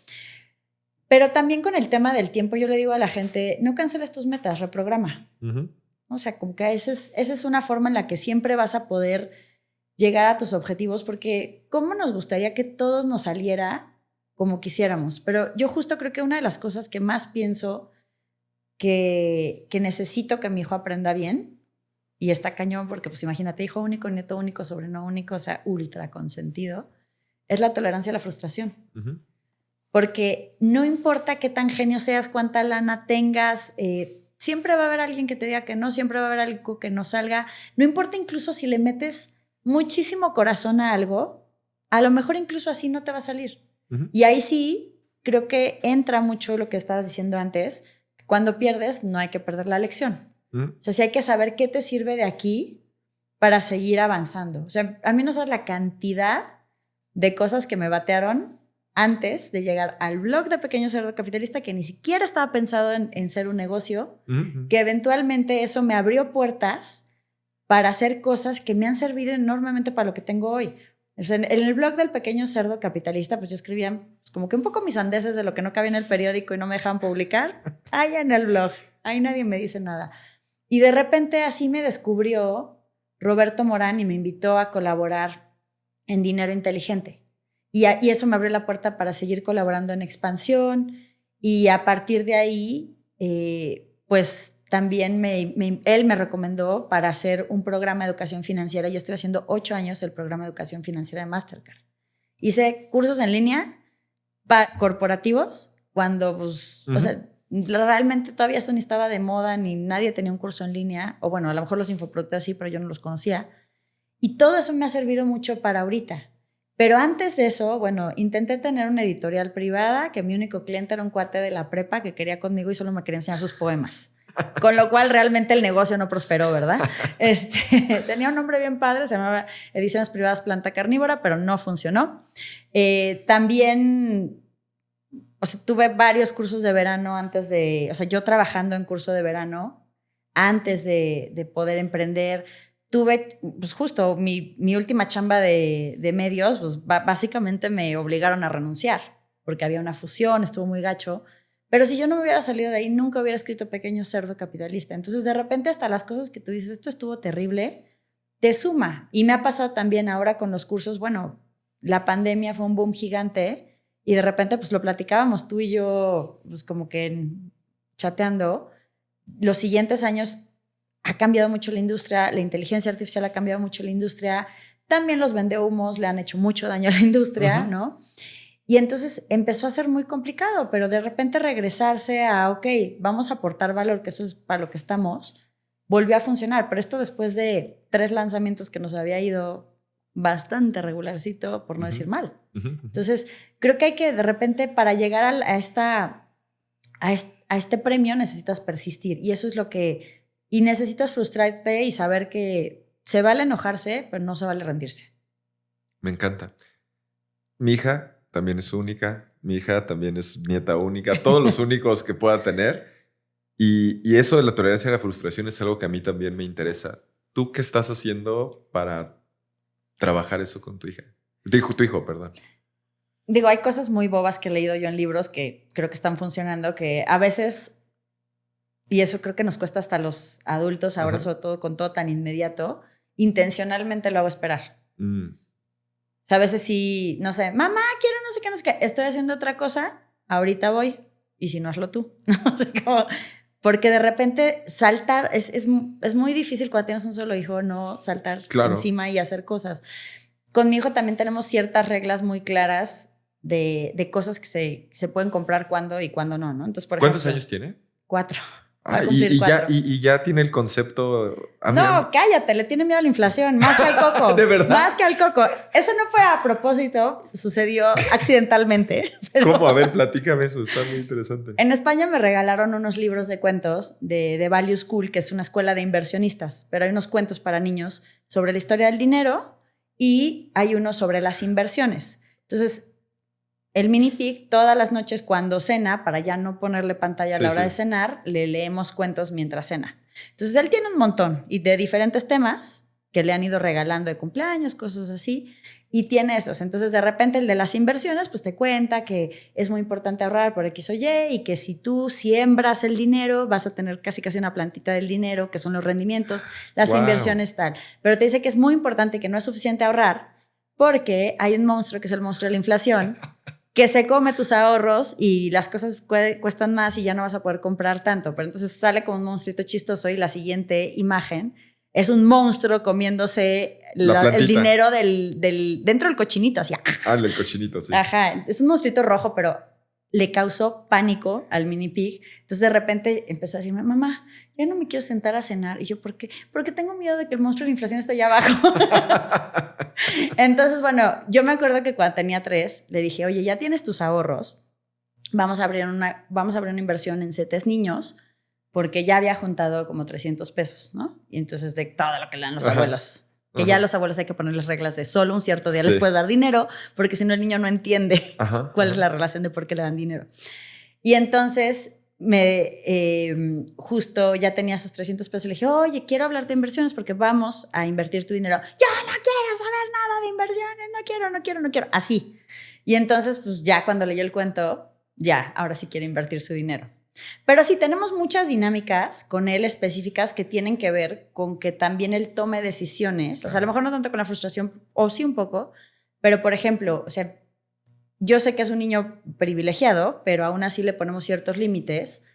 Pero también con el tema del tiempo yo le digo a la gente, no canceles tus metas, reprograma. O sea, como que esa es una forma en la que siempre vas a poder llegar a tus objetivos, porque ¿cómo nos gustaría que todos nos saliera como quisiéramos? Pero yo justo creo que una de las cosas que más pienso que necesito que mi hijo aprenda bien, y está cañón porque pues imagínate, hijo único, nieto único, sobrino único, o sea, ultra consentido, es la tolerancia a la frustración. Porque no importa qué tan genio seas, cuánta lana tengas, siempre va a haber alguien que te diga que no, siempre va a haber algo que no salga. No importa incluso si le metes muchísimo corazón a algo, a lo mejor incluso así no te va a salir. Y ahí sí creo que entra mucho lo que estabas diciendo antes, que cuando pierdes no hay que perder la lección. O sea, sí hay que saber qué te sirve de aquí para seguir avanzando. O sea, a mí no sabes la cantidad de cosas que me batearon antes de llegar al blog de Pequeño Cerdo Capitalista, que ni siquiera estaba pensado en ser un negocio, que eventualmente eso me abrió puertas para hacer cosas que me han servido enormemente para lo que tengo hoy. O sea, en el blog del Pequeño Cerdo Capitalista, pues yo escribía pues, como que un poco mis sandeces de lo que no cabía en el periódico y no me dejaban publicar. Ahí en el blog, ahí nadie me dice nada. Y de repente así me descubrió Roberto Morán y me invitó a colaborar en Dinero Inteligente. Y eso me abrió la puerta para seguir colaborando en Expansión. Y a partir de ahí, pues también él me recomendó para hacer un programa de educación financiera. Yo estuve haciendo 8 años el programa de educación financiera de Mastercard. Hice cursos en línea corporativos cuando, pues, o sea, realmente todavía eso ni estaba de moda, ni nadie tenía un curso en línea. O bueno, a lo mejor los infoproductos sí, pero yo no los conocía. Y todo eso me ha servido mucho para ahorita. Pero antes de eso, bueno, intenté tener una editorial privada, que mi único cliente era un cuate de la prepa que quería conmigo y solo me quería enseñar sus poemas. Con lo cual realmente el negocio no prosperó, ¿verdad? Tenía un nombre bien padre, se llamaba Ediciones Privadas Planta Carnívora, pero no funcionó. También, o sea, tuve varios cursos de verano antes de, o sea, yo trabajando en curso de verano antes de poder emprender. Tuve, pues justo mi última chamba de medios, pues básicamente me obligaron a renunciar porque había una fusión, estuvo muy gacho. Pero si yo no me hubiera salido de ahí, nunca hubiera escrito Pequeño Cerdo Capitalista. Entonces, de repente, hasta las cosas que tú dices, esto estuvo terrible, te suma. Y me ha pasado también ahora con los cursos, bueno, la pandemia fue un boom gigante y de repente, pues lo platicábamos tú y yo, pues como que chateando. Los siguientes años ha cambiado mucho la industria, la inteligencia artificial ha cambiado mucho la industria, también los vendehumos le han hecho mucho daño a la industria, ¿no? Y entonces empezó a ser muy complicado, pero de repente regresarse a, ok, vamos a aportar valor, que eso es para lo que estamos, volvió a funcionar, pero esto después de 3 lanzamientos que nos había ido bastante regularcito, por no decir mal. Entonces, creo que hay que de repente para llegar a este premio necesitas persistir y eso es lo que... Y necesitas frustrarte y saber que se vale enojarse, pero no se vale rendirse. Me encanta. Mi hija también es única. Mi hija también es nieta única. Todos los únicos que pueda tener. Y eso de la tolerancia a la frustración es algo que a mí también me interesa. ¿Tú qué estás haciendo para trabajar eso con tu hija? Tu hijo, perdón. Digo, hay cosas muy bobas que he leído yo en libros que creo que están funcionando, que a veces... Y eso creo que nos cuesta hasta los adultos ahora, sobre todo con todo tan inmediato, intencionalmente lo hago esperar. O sea, a veces sí, no sé, mamá, quiero no sé qué, no sé qué, estoy haciendo otra cosa, ahorita voy, y si no, hazlo tú. O sea, como, porque de repente saltar, es muy difícil cuando tienes un solo hijo, no saltar encima y hacer cosas. Con mi hijo también tenemos ciertas reglas muy claras de cosas que se pueden comprar cuándo y cuándo no, ¿no? Entonces, por ¿Cuántos ejemplo, años tiene? 4. Y ya tiene el concepto. Cállate, le tiene miedo a la inflación, más que al coco. ¿De verdad? Más que al coco. Eso no fue a propósito, sucedió accidentalmente. Pero... ¿Cómo? A ver, platícame eso, está muy interesante. En España me regalaron unos libros de cuentos de Value School, que es una escuela de inversionistas, pero hay unos cuentos para niños sobre la historia del dinero y hay uno sobre las inversiones. Entonces, el mini pig todas las noches cuando cena, para ya no ponerle pantalla a la hora de cenar, le leemos cuentos mientras cena. Entonces él tiene un montón y de diferentes temas que le han ido regalando de cumpleaños, cosas así, y tiene esos. Entonces de repente el de las inversiones pues te cuenta que es muy importante ahorrar por X o Y y que si tú siembras el dinero vas a tener casi una plantita del dinero, que son los rendimientos, las inversiones tal. Pero te dice que es muy importante, que no es suficiente ahorrar porque hay un monstruo que es el monstruo de la inflación que se come tus ahorros y las cosas cuestan más y ya no vas a poder comprar tanto. Pero entonces sale como un monstruito chistoso y la siguiente imagen es un monstruo comiéndose el dinero dentro del cochinito. Así. El cochinito, sí. Ajá, es un monstruito rojo, pero le causó pánico al mini pig. Entonces de repente empezó a decirme, mamá, ya no me quiero sentar a cenar. Y yo, ¿por qué? Porque tengo miedo de que el monstruo de la inflación esté allá abajo. Entonces, bueno, yo me acuerdo que cuando tenía 3, le dije, oye, ya tienes tus ahorros, vamos a abrir una inversión en CETES niños, porque ya había juntado como 300 pesos, ¿no? Y entonces de todo lo que le dan los abuelos. Que ya a los abuelos hay que ponerles reglas de solo un cierto día les puedes dar dinero, porque si no el niño no entiende cuál es la relación de por qué le dan dinero. Y entonces justo ya tenía esos 300 pesos y le dije, oye, quiero hablar de inversiones porque vamos a invertir tu dinero. Yo no quiero saber nada de inversiones, no quiero. Así. Y entonces, pues ya cuando leyó el cuento, ya, ahora sí quiere invertir su dinero. Pero sí tenemos muchas dinámicas con él específicas que tienen que ver con que también él tome decisiones. O sea, a lo mejor no tanto con la frustración, o sí un poco, pero por ejemplo, o sea, yo sé que es un niño privilegiado, pero aún así le ponemos ciertos límites,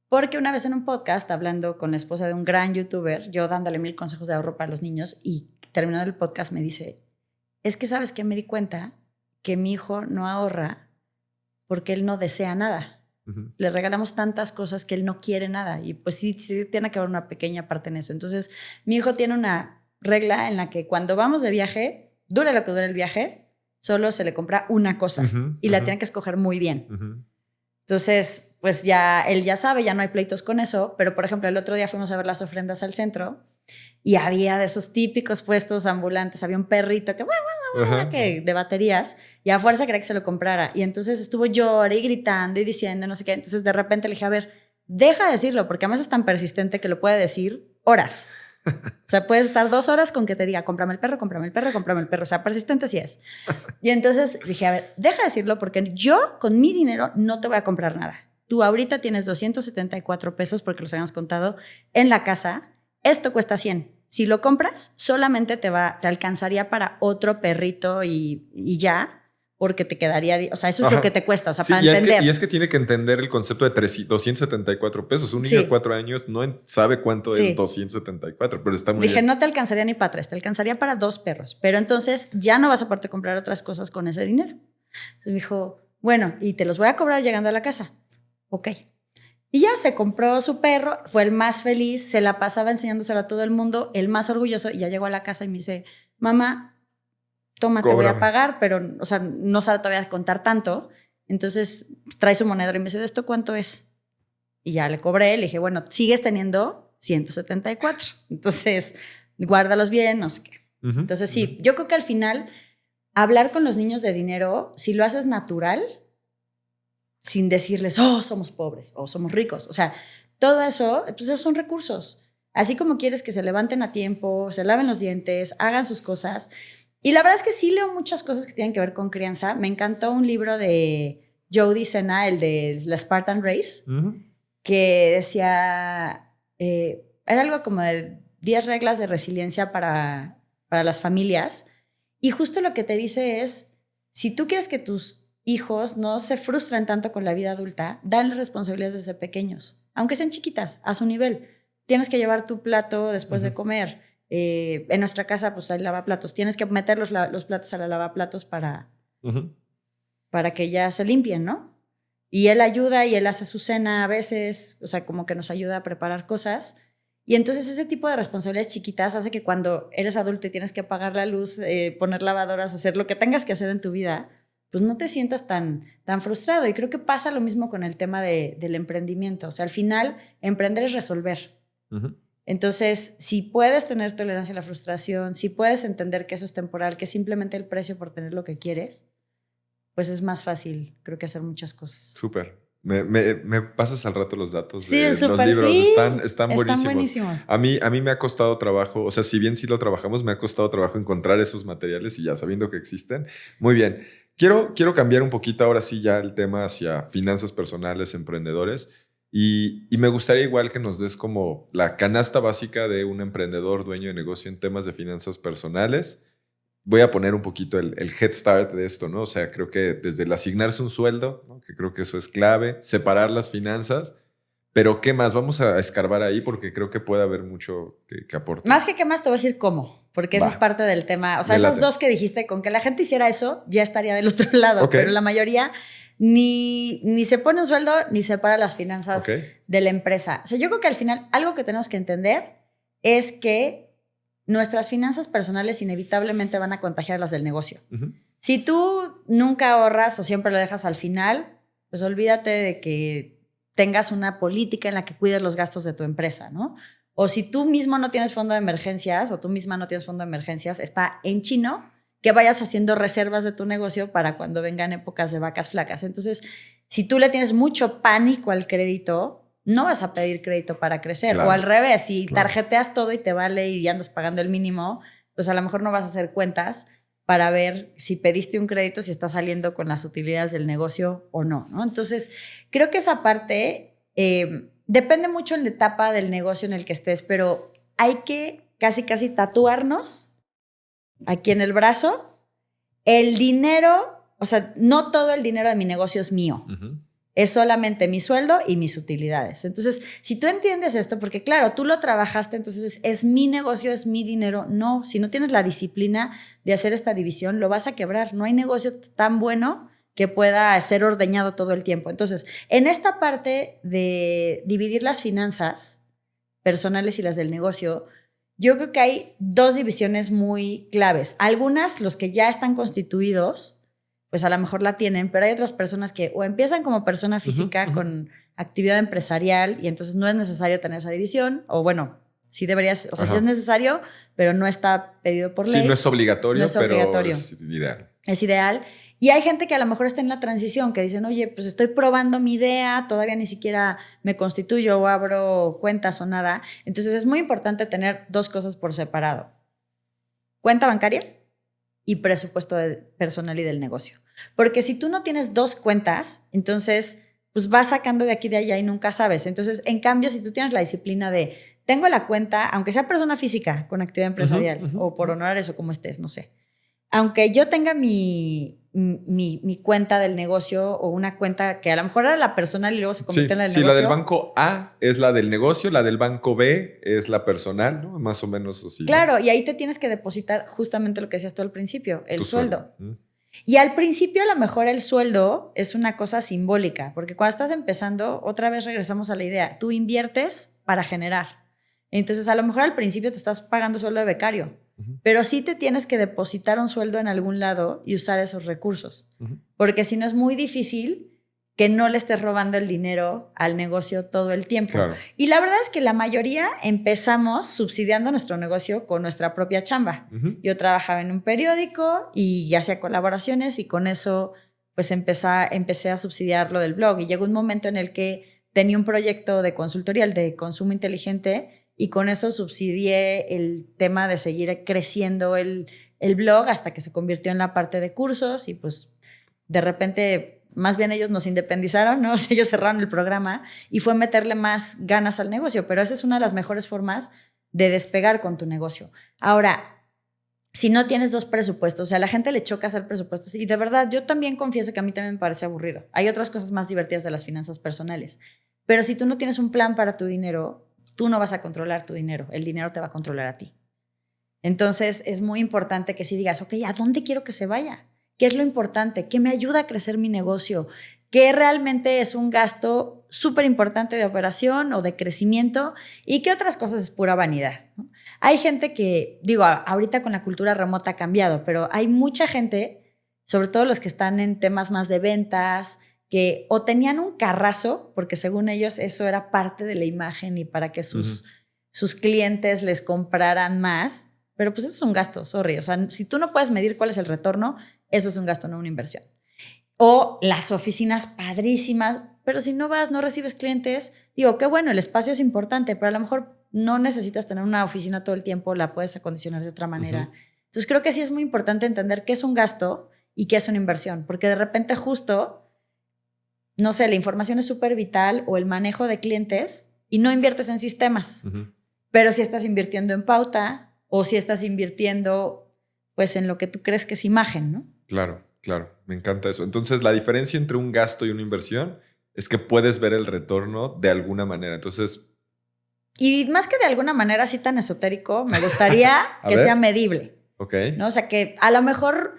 porque una vez en un podcast, hablando con la esposa de un gran youtuber, yo dándole 1000 consejos de ahorro para los niños, y terminando el podcast me dice, es que ¿sabes qué? Me di cuenta que mi hijo no ahorra porque él no desea nada. Le regalamos tantas cosas que él no quiere nada, y pues sí tiene que haber una pequeña parte en eso. Entonces mi hijo tiene una regla en la que cuando vamos de viaje, dure lo que dure el viaje, solo se le compra una cosa y la tiene que escoger muy bien. Entonces pues ya él ya sabe, ya no hay pleitos con eso. Pero por ejemplo el otro día fuimos a ver las ofrendas al centro y había de esos típicos puestos ambulantes, había un perrito que de baterías, y a fuerza quería que se lo comprara, y entonces estuvo llorando y gritando y diciendo no sé qué. Entonces de repente le dije, a ver, deja de decirlo, porque además es tan persistente que lo puede decir horas. O sea, puedes estar 2 horas con que te diga, cómprame el perro. O sea, persistente sí es. Y entonces dije, a ver, deja de decirlo, porque yo con mi dinero no te voy a comprar nada. Tú ahorita tienes 274 pesos, porque los habíamos contado, en la casa. Esto cuesta 100. Si lo compras, solamente te alcanzaría para otro perrito y ya, porque te quedaría, o sea, eso es lo que te cuesta, o sea, para entender. Y es que tiene que entender el concepto de 274 pesos. Un niño de 4 años no sabe cuánto es 274, pero está muy bien. Dije, no te alcanzaría ni para 3, te alcanzaría para 2 perros, pero entonces ya no vas a poder comprar otras cosas con ese dinero. Entonces me dijo, bueno, y te los voy a cobrar llegando a la casa. Ok. Y ya se compró su perro, fue el más feliz, se la pasaba enseñándoselo a todo el mundo, el más orgulloso, y ya llegó a la casa y me dice, mamá, toma, te voy a pagar, pero, o sea, no sabe todavía contar tanto. Entonces trae su monedero y me dice, ¿de esto cuánto es? Y ya le cobré, le dije, bueno, sigues teniendo 174. Entonces, guárdalos bien, no sé qué. Entonces, sí, yo creo que al final, hablar con los niños de dinero, si lo haces natural, sin decirles, oh, somos pobres o somos ricos. O sea, todo eso, pues esos son recursos. Así como quieres que se levanten a tiempo, se laven los dientes, hagan sus cosas. Y la verdad es que sí leo muchas cosas que tienen que ver con crianza. Me encantó un libro de Joe Disena, el de la Spartan Race, que decía, era algo como de 10 reglas de resiliencia para las familias. Y justo lo que te dice es, si tú quieres que tus hijos no se frustren tanto con la vida adulta, dale responsabilidades desde pequeños, aunque sean chiquitas, a su nivel. Tienes que llevar tu plato después de comer. En nuestra casa pues hay lavaplatos, tienes que meter los platos a la lavaplatos para que ya se limpien, ¿no? Y él ayuda y él hace su cena a veces, o sea, como que nos ayuda a preparar cosas. Y entonces ese tipo de responsabilidades chiquitas hace que cuando eres adulto y tienes que apagar la luz, poner lavadoras, hacer lo que tengas que hacer en tu vida, pues no te sientas tan frustrado. Y creo que pasa lo mismo con el tema del emprendimiento. O sea, al final, emprender es resolver. Entonces, si puedes tener tolerancia a la frustración, si puedes entender que eso es temporal, que es simplemente el precio por tener lo que quieres, pues es más fácil, creo, que hacer muchas cosas. Súper. Me pasas al rato los datos de los libros. Sí, están buenísimos. A mí me ha costado trabajo, o sea, si bien sí lo trabajamos, me ha costado trabajo encontrar esos materiales, y ya sabiendo que existen. Muy bien. Quiero cambiar un poquito ahora sí ya el tema hacia finanzas personales, emprendedores, y me gustaría igual que nos des como la canasta básica de un emprendedor, dueño de negocio en temas de finanzas personales. Voy a poner un poquito el head start de esto, ¿no? O sea, creo que desde el asignarse un sueldo, ¿no? Que creo que eso es clave, separar las finanzas, pero ¿qué más? Vamos a escarbar ahí porque creo que puede haber mucho que aportar. Más que qué más, te voy a decir cómo, porque eso es parte del tema. O sea, esas dos que dijiste, con que la gente hiciera eso, ya estaría del otro lado, pero la mayoría ni se pone un sueldo ni separa las finanzas de la empresa. O sea, yo creo que al final algo que tenemos que entender es que nuestras finanzas personales inevitablemente van a contagiar las del negocio. Si tú nunca ahorras o siempre lo dejas al final, pues olvídate de que tengas una política en la que cuides los gastos de tu empresa, ¿no? O si tú mismo no tienes fondo de emergencias o tú misma no tienes fondo de emergencias, está en chino que vayas haciendo reservas de tu negocio para cuando vengan épocas de vacas flacas. Entonces, si tú le tienes mucho pánico al crédito, no vas a pedir crédito para crecer. Claro, o al revés, si tarjeteas todo y te vale y andas pagando el mínimo, pues a lo mejor no vas a hacer cuentas para ver si pediste un crédito, si está saliendo con las utilidades del negocio o no, ¿no? Entonces, creo que esa parte depende mucho en la etapa del negocio en el que estés, pero hay que casi tatuarnos aquí en el brazo el dinero, o sea, no todo el dinero de mi negocio es mío. Uh-huh. Es solamente mi sueldo y mis utilidades. Entonces, si tú entiendes esto, porque claro, tú lo trabajaste, entonces es mi negocio, es mi dinero. No, si no tienes la disciplina de hacer esta división, lo vas a quebrar. No hay negocio tan bueno que pueda ser ordeñado todo el tiempo. Entonces, en esta parte de dividir las finanzas personales y las del negocio, yo creo que hay dos divisiones muy claves. Algunas, los que ya están constituidos, pues a lo mejor la tienen, pero hay otras personas que o empiezan como persona física con actividad empresarial y entonces no es necesario tener esa división, o bueno, sí deberías, o sea, sí es necesario, pero no está pedido por ley. Sí, no es obligatorio, pero es ideal. Es ideal. Y hay gente que a lo mejor está en la transición, que dicen, oye, pues estoy probando mi idea, todavía ni siquiera me constituyo o abro cuentas o nada. Entonces es muy importante tener dos cosas por separado. Cuenta bancaria y presupuesto personal y del negocio. Porque si tú no tienes dos cuentas, entonces pues vas sacando de aquí y de allá y nunca sabes. Entonces, en cambio, si tú tienes la disciplina de tengo la cuenta, aunque sea persona física con actividad empresarial o por honorarios o como estés, no sé. Aunque yo tenga mi cuenta del negocio o una cuenta que a lo mejor era la personal y luego se convirtió en la del negocio. Sí, la del banco A es la del negocio, la del banco B es la personal, ¿no? Más o menos así. Claro, y ahí te tienes que depositar justamente lo que decías tú al principio, el sueldo. Y al principio a lo mejor el sueldo es una cosa simbólica, porque cuando estás empezando, otra vez regresamos a la idea, tú inviertes para generar. Entonces a lo mejor al principio te estás pagando sueldo de becario, pero sí te tienes que depositar un sueldo en algún lado y usar esos recursos, porque si no es muy difícil que no le estés robando el dinero al negocio todo el tiempo. Claro. Y la verdad es que la mayoría empezamos subsidiando nuestro negocio con nuestra propia chamba. Yo trabajaba en un periódico y hacía colaboraciones y con eso pues empecé a subsidiar lo del blog. Y llegó un momento en el que tenía un proyecto de consultoría, el de consumo inteligente, y con eso subsidié el tema de seguir creciendo el blog hasta que se convirtió en la parte de cursos y pues de repente... Más bien ellos nos independizaron, ¿no? Ellos cerraron el programa y fue meterle más ganas al negocio, pero esa es una de las mejores formas de despegar con tu negocio. Ahora, si no tienes dos presupuestos, o sea, a la gente le choca hacer presupuestos y de verdad yo también confieso que a mí también me parece aburrido. Hay otras cosas más divertidas de las finanzas personales, pero si tú no tienes un plan para tu dinero, tú no vas a controlar tu dinero, el dinero te va a controlar a ti. Entonces es muy importante que sí digas, ok, ¿a dónde quiero que se vaya? ¿Qué es lo importante? ¿Qué me ayuda a crecer mi negocio? ¿Qué realmente es un gasto súper importante de operación o de crecimiento? ¿Y qué otras cosas es pura vanidad? ¿No? Hay gente que, digo, ahorita con la cultura remota ha cambiado, pero hay mucha gente, sobre todo los que están en temas más de ventas, que o tenían un carrazo, porque según ellos eso era parte de la imagen y para que sus clientes les compraran más, pero pues eso es un gasto, sorry. O sea, si tú no puedes medir cuál es el retorno, eso es un gasto, no una inversión. O las oficinas padrísimas, pero si no vas, no recibes clientes, digo, qué bueno, el espacio es importante, pero a lo mejor no necesitas tener una oficina todo el tiempo, la puedes acondicionar de otra manera. Entonces creo que sí es muy importante entender qué es un gasto y qué es una inversión, porque de repente justo, no sé, la información es súper vital o el manejo de clientes y no inviertes en sistemas, pero si estás invirtiendo en pauta o si estás invirtiendo pues en lo que tú crees que es imagen, ¿no? Claro, claro. Me encanta eso. Entonces, la diferencia entre un gasto y una inversión es que puedes ver el retorno de alguna manera. Entonces... Y más que de alguna manera así tan esotérico, me gustaría que sea medible. Ok. ¿No? O sea, que a lo mejor,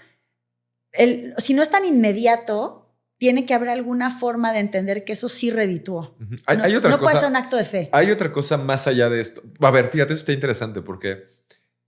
si no es tan inmediato, tiene que haber alguna forma de entender que eso sí redituó. Hay otra cosa. No puede ser un acto de fe. Hay otra cosa más allá de esto. A ver, fíjate, eso está interesante porque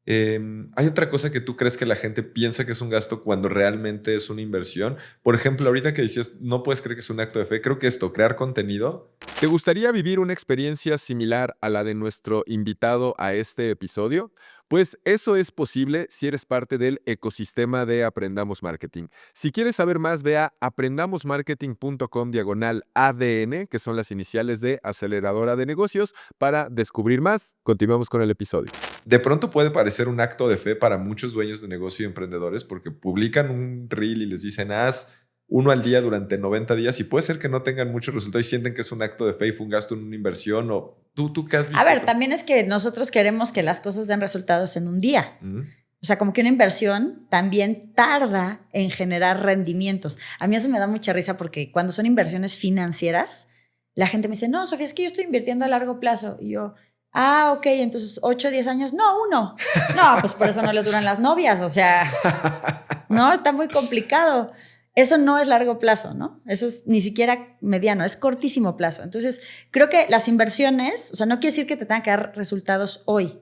¿Hay otra cosa que tú crees que la gente piensa que es un gasto cuando realmente es una inversión? Por ejemplo, ahorita que decías, no puedes creer que es un acto de fe. Creo que crear contenido. ¿Te gustaría vivir una experiencia similar a la de nuestro invitado a este episodio? Pues eso es posible si eres parte del ecosistema de Aprendamos Marketing. Si quieres saber más, ve a aprendamosmarketing.com/ADN, que son las iniciales de Aceleradora de Negocios, para descubrir más. Continuamos con el episodio. De pronto puede parecer un acto de fe para muchos dueños de negocio y emprendedores porque publican un reel y les dicen haz uno al día durante 90 días y puede ser que no tengan muchos resultados y sienten que es un acto de fe y fue un gasto en una inversión o tú qué has visto. A ver, también es que nosotros queremos que las cosas den resultados en un día. O sea, como que una inversión también tarda en generar rendimientos. A mí eso me da mucha risa porque cuando son inversiones financieras, la gente me dice, no, Sofía, es que yo estoy invirtiendo a largo plazo. Y yo, ok, entonces 8 o 10 años. No, 1. No, pues por eso no les duran las novias. O sea, no, está muy complicado. Eso no es largo plazo, ¿no? Eso es ni siquiera mediano, es cortísimo plazo. Entonces, creo que las inversiones, o sea, no quiere decir que te tengan que dar resultados hoy,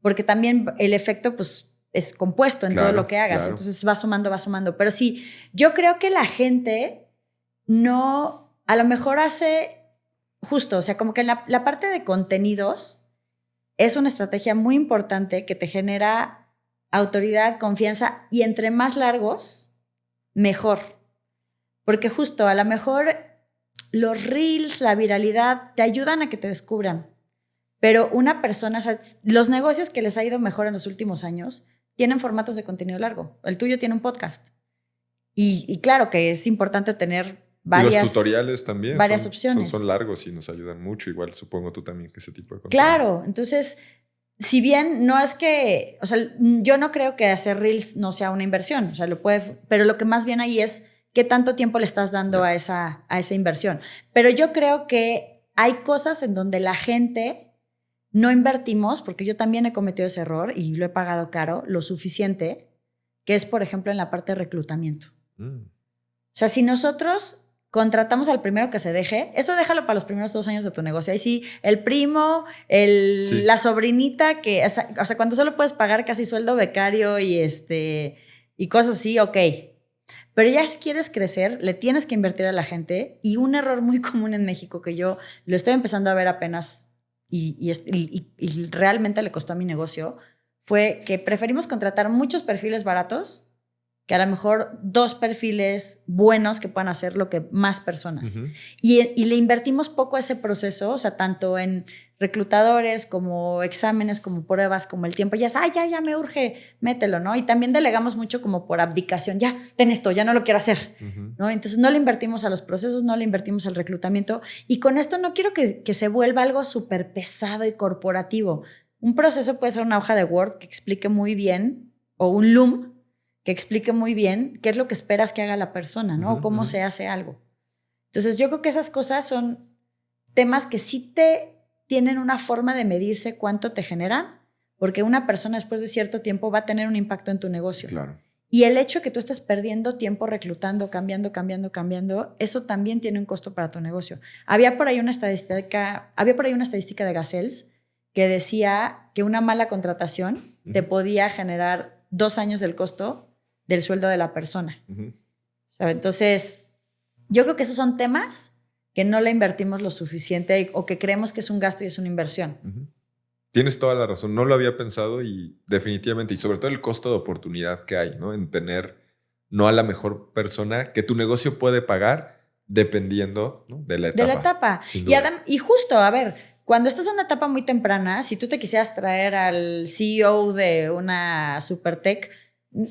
porque también el efecto, pues, es compuesto en todo lo que hagas. Entonces, va sumando. Pero sí, yo creo que la gente no, a lo mejor hace justo, o sea, como que la parte de contenidos es una estrategia muy importante que te genera autoridad, confianza y entre más largos, mejor. Porque justo a lo mejor los reels, la viralidad te ayudan a que te descubran. Pero una persona, o sea, los negocios que les ha ido mejor en los últimos años tienen formatos de contenido largo. El tuyo tiene un podcast. Y claro que es importante tener varias, y los tutoriales también. Varias opciones. Son largos y nos ayudan mucho. Igual supongo tú también que ese tipo de contenido. Claro, entonces, si bien no es que, o sea, yo no creo que hacer reels no sea una inversión, o sea, pero lo que más bien ahí es qué tanto tiempo le estás dando a esa inversión. Pero yo creo que hay cosas en donde la gente no invertimos, porque yo también he cometido ese error y lo he pagado caro, lo suficiente, que es, por ejemplo, en la parte de reclutamiento. O sea, si nosotros contratamos al primero que se deje, eso déjalo para los primeros 2 años de tu negocio. Ahí sí, el primo, la sobrinita, o sea, cuando solo puedes pagar casi sueldo becario y cosas así, ok. Pero ya si quieres crecer, le tienes que invertir a la gente. Y un error muy común en México que yo lo estoy empezando a ver apenas y realmente le costó a mi negocio, fue que preferimos contratar muchos perfiles baratos que a lo mejor 2 perfiles buenos que puedan hacer lo que más personas. Y le invertimos poco a ese proceso, o sea, tanto en reclutadores como exámenes, como pruebas, como el tiempo. Ya me urge, mételo, ¿no? Y también delegamos mucho como por abdicación. Ya, ten esto, ya no lo quiero hacer, ¿no? Entonces no le invertimos a los procesos, no le invertimos al reclutamiento. Y con esto no quiero que se vuelva algo súper pesado y corporativo. Un proceso puede ser una hoja de Word que explique muy bien, o un Loom, que explique muy bien qué es lo que esperas que haga la persona, ¿no? O cómo se hace algo. Entonces, yo creo que esas cosas son temas que sí tienen una forma de medirse cuánto te generan, porque una persona después de cierto tiempo va a tener un impacto en tu negocio. Claro. Y el hecho de que tú estés perdiendo tiempo reclutando, cambiando, eso también tiene un costo para tu negocio. Había por ahí una estadística de Gazelles que decía que una mala contratación te podía generar 2 años del costo del sueldo de la persona. Entonces, yo creo que esos son temas que no le invertimos lo suficiente o que creemos que es un gasto y es una inversión. Tienes toda la razón. No lo había pensado y definitivamente, y sobre todo el costo de oportunidad que hay, ¿no? En tener no a la mejor persona que tu negocio puede pagar dependiendo, ¿no?, de la etapa. De la etapa. Y justo, a ver, cuando estás en una etapa muy temprana, si tú te quisieras traer al CEO de una supertech,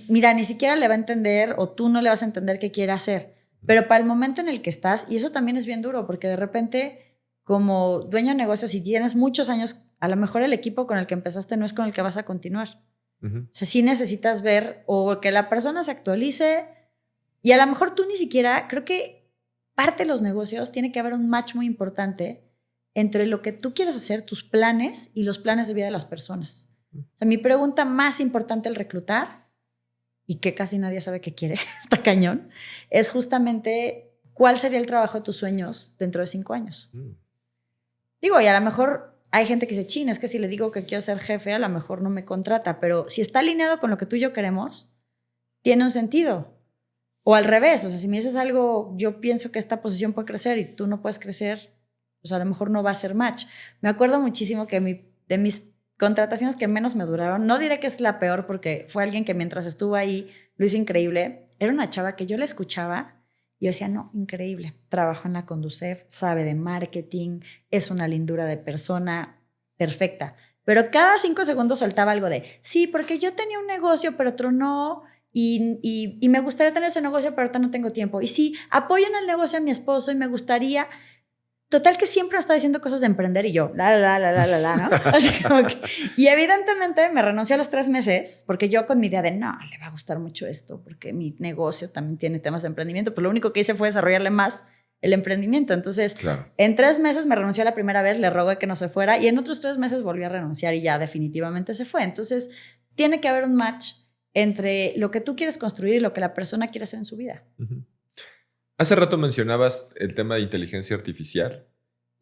mira, ni siquiera le va a entender o tú no le vas a entender qué quiere hacer. Pero para el momento en el que estás, y eso también es bien duro, porque de repente, como dueño de negocio, si tienes muchos años, a lo mejor el equipo con el que empezaste no es con el que vas a continuar. O sea, sí necesitas ver o que la persona se actualice y a lo mejor tú ni siquiera, creo que parte de los negocios tiene que haber un match muy importante entre lo que tú quieres hacer, tus planes y los planes de vida de las personas. O sea, mi pregunta más importante al reclutar, y que casi nadie sabe qué quiere, está cañón, es justamente cuál sería el trabajo de tus sueños dentro de 5 años. Digo, y a lo mejor hay gente que dice, chin, es que si le digo que quiero ser jefe, a lo mejor no me contrata, pero si está alineado con lo que tú y yo queremos, tiene un sentido. O al revés, o sea, si me dices algo, yo pienso que esta posición puede crecer y tú no puedes crecer, pues a lo mejor no va a ser match. Me acuerdo muchísimo que de mis contrataciones que menos me duraron, no diré que es la peor porque fue alguien que mientras estuvo ahí lo hizo increíble, era una chava que yo la escuchaba y yo decía, no, increíble, trabajó en la Conducef, sabe de marketing, es una lindura de persona, perfecta. Pero cada 5 segundos soltaba algo de, sí, porque yo tenía un negocio, pero otro no, y me gustaría tener ese negocio, pero ahorita no tengo tiempo. Y sí, apoyo en el negocio a mi esposo y me gustaría... Total que siempre me estaba diciendo cosas de emprender y yo, ¿no? Así como que, y evidentemente me renuncié a los 3 meses porque yo con mi idea de, no, le va a gustar mucho esto porque mi negocio también tiene temas de emprendimiento, pues lo único que hice fue desarrollarle más el emprendimiento. Entonces, claro, en 3 meses me renunció la primera vez, le rogué que no se fuera y en otros 3 meses volví a renunciar y ya definitivamente se fue. Entonces, tiene que haber un match entre lo que tú quieres construir y lo que la persona quiere hacer en su vida. Uh-huh. Hace rato mencionabas el tema de inteligencia artificial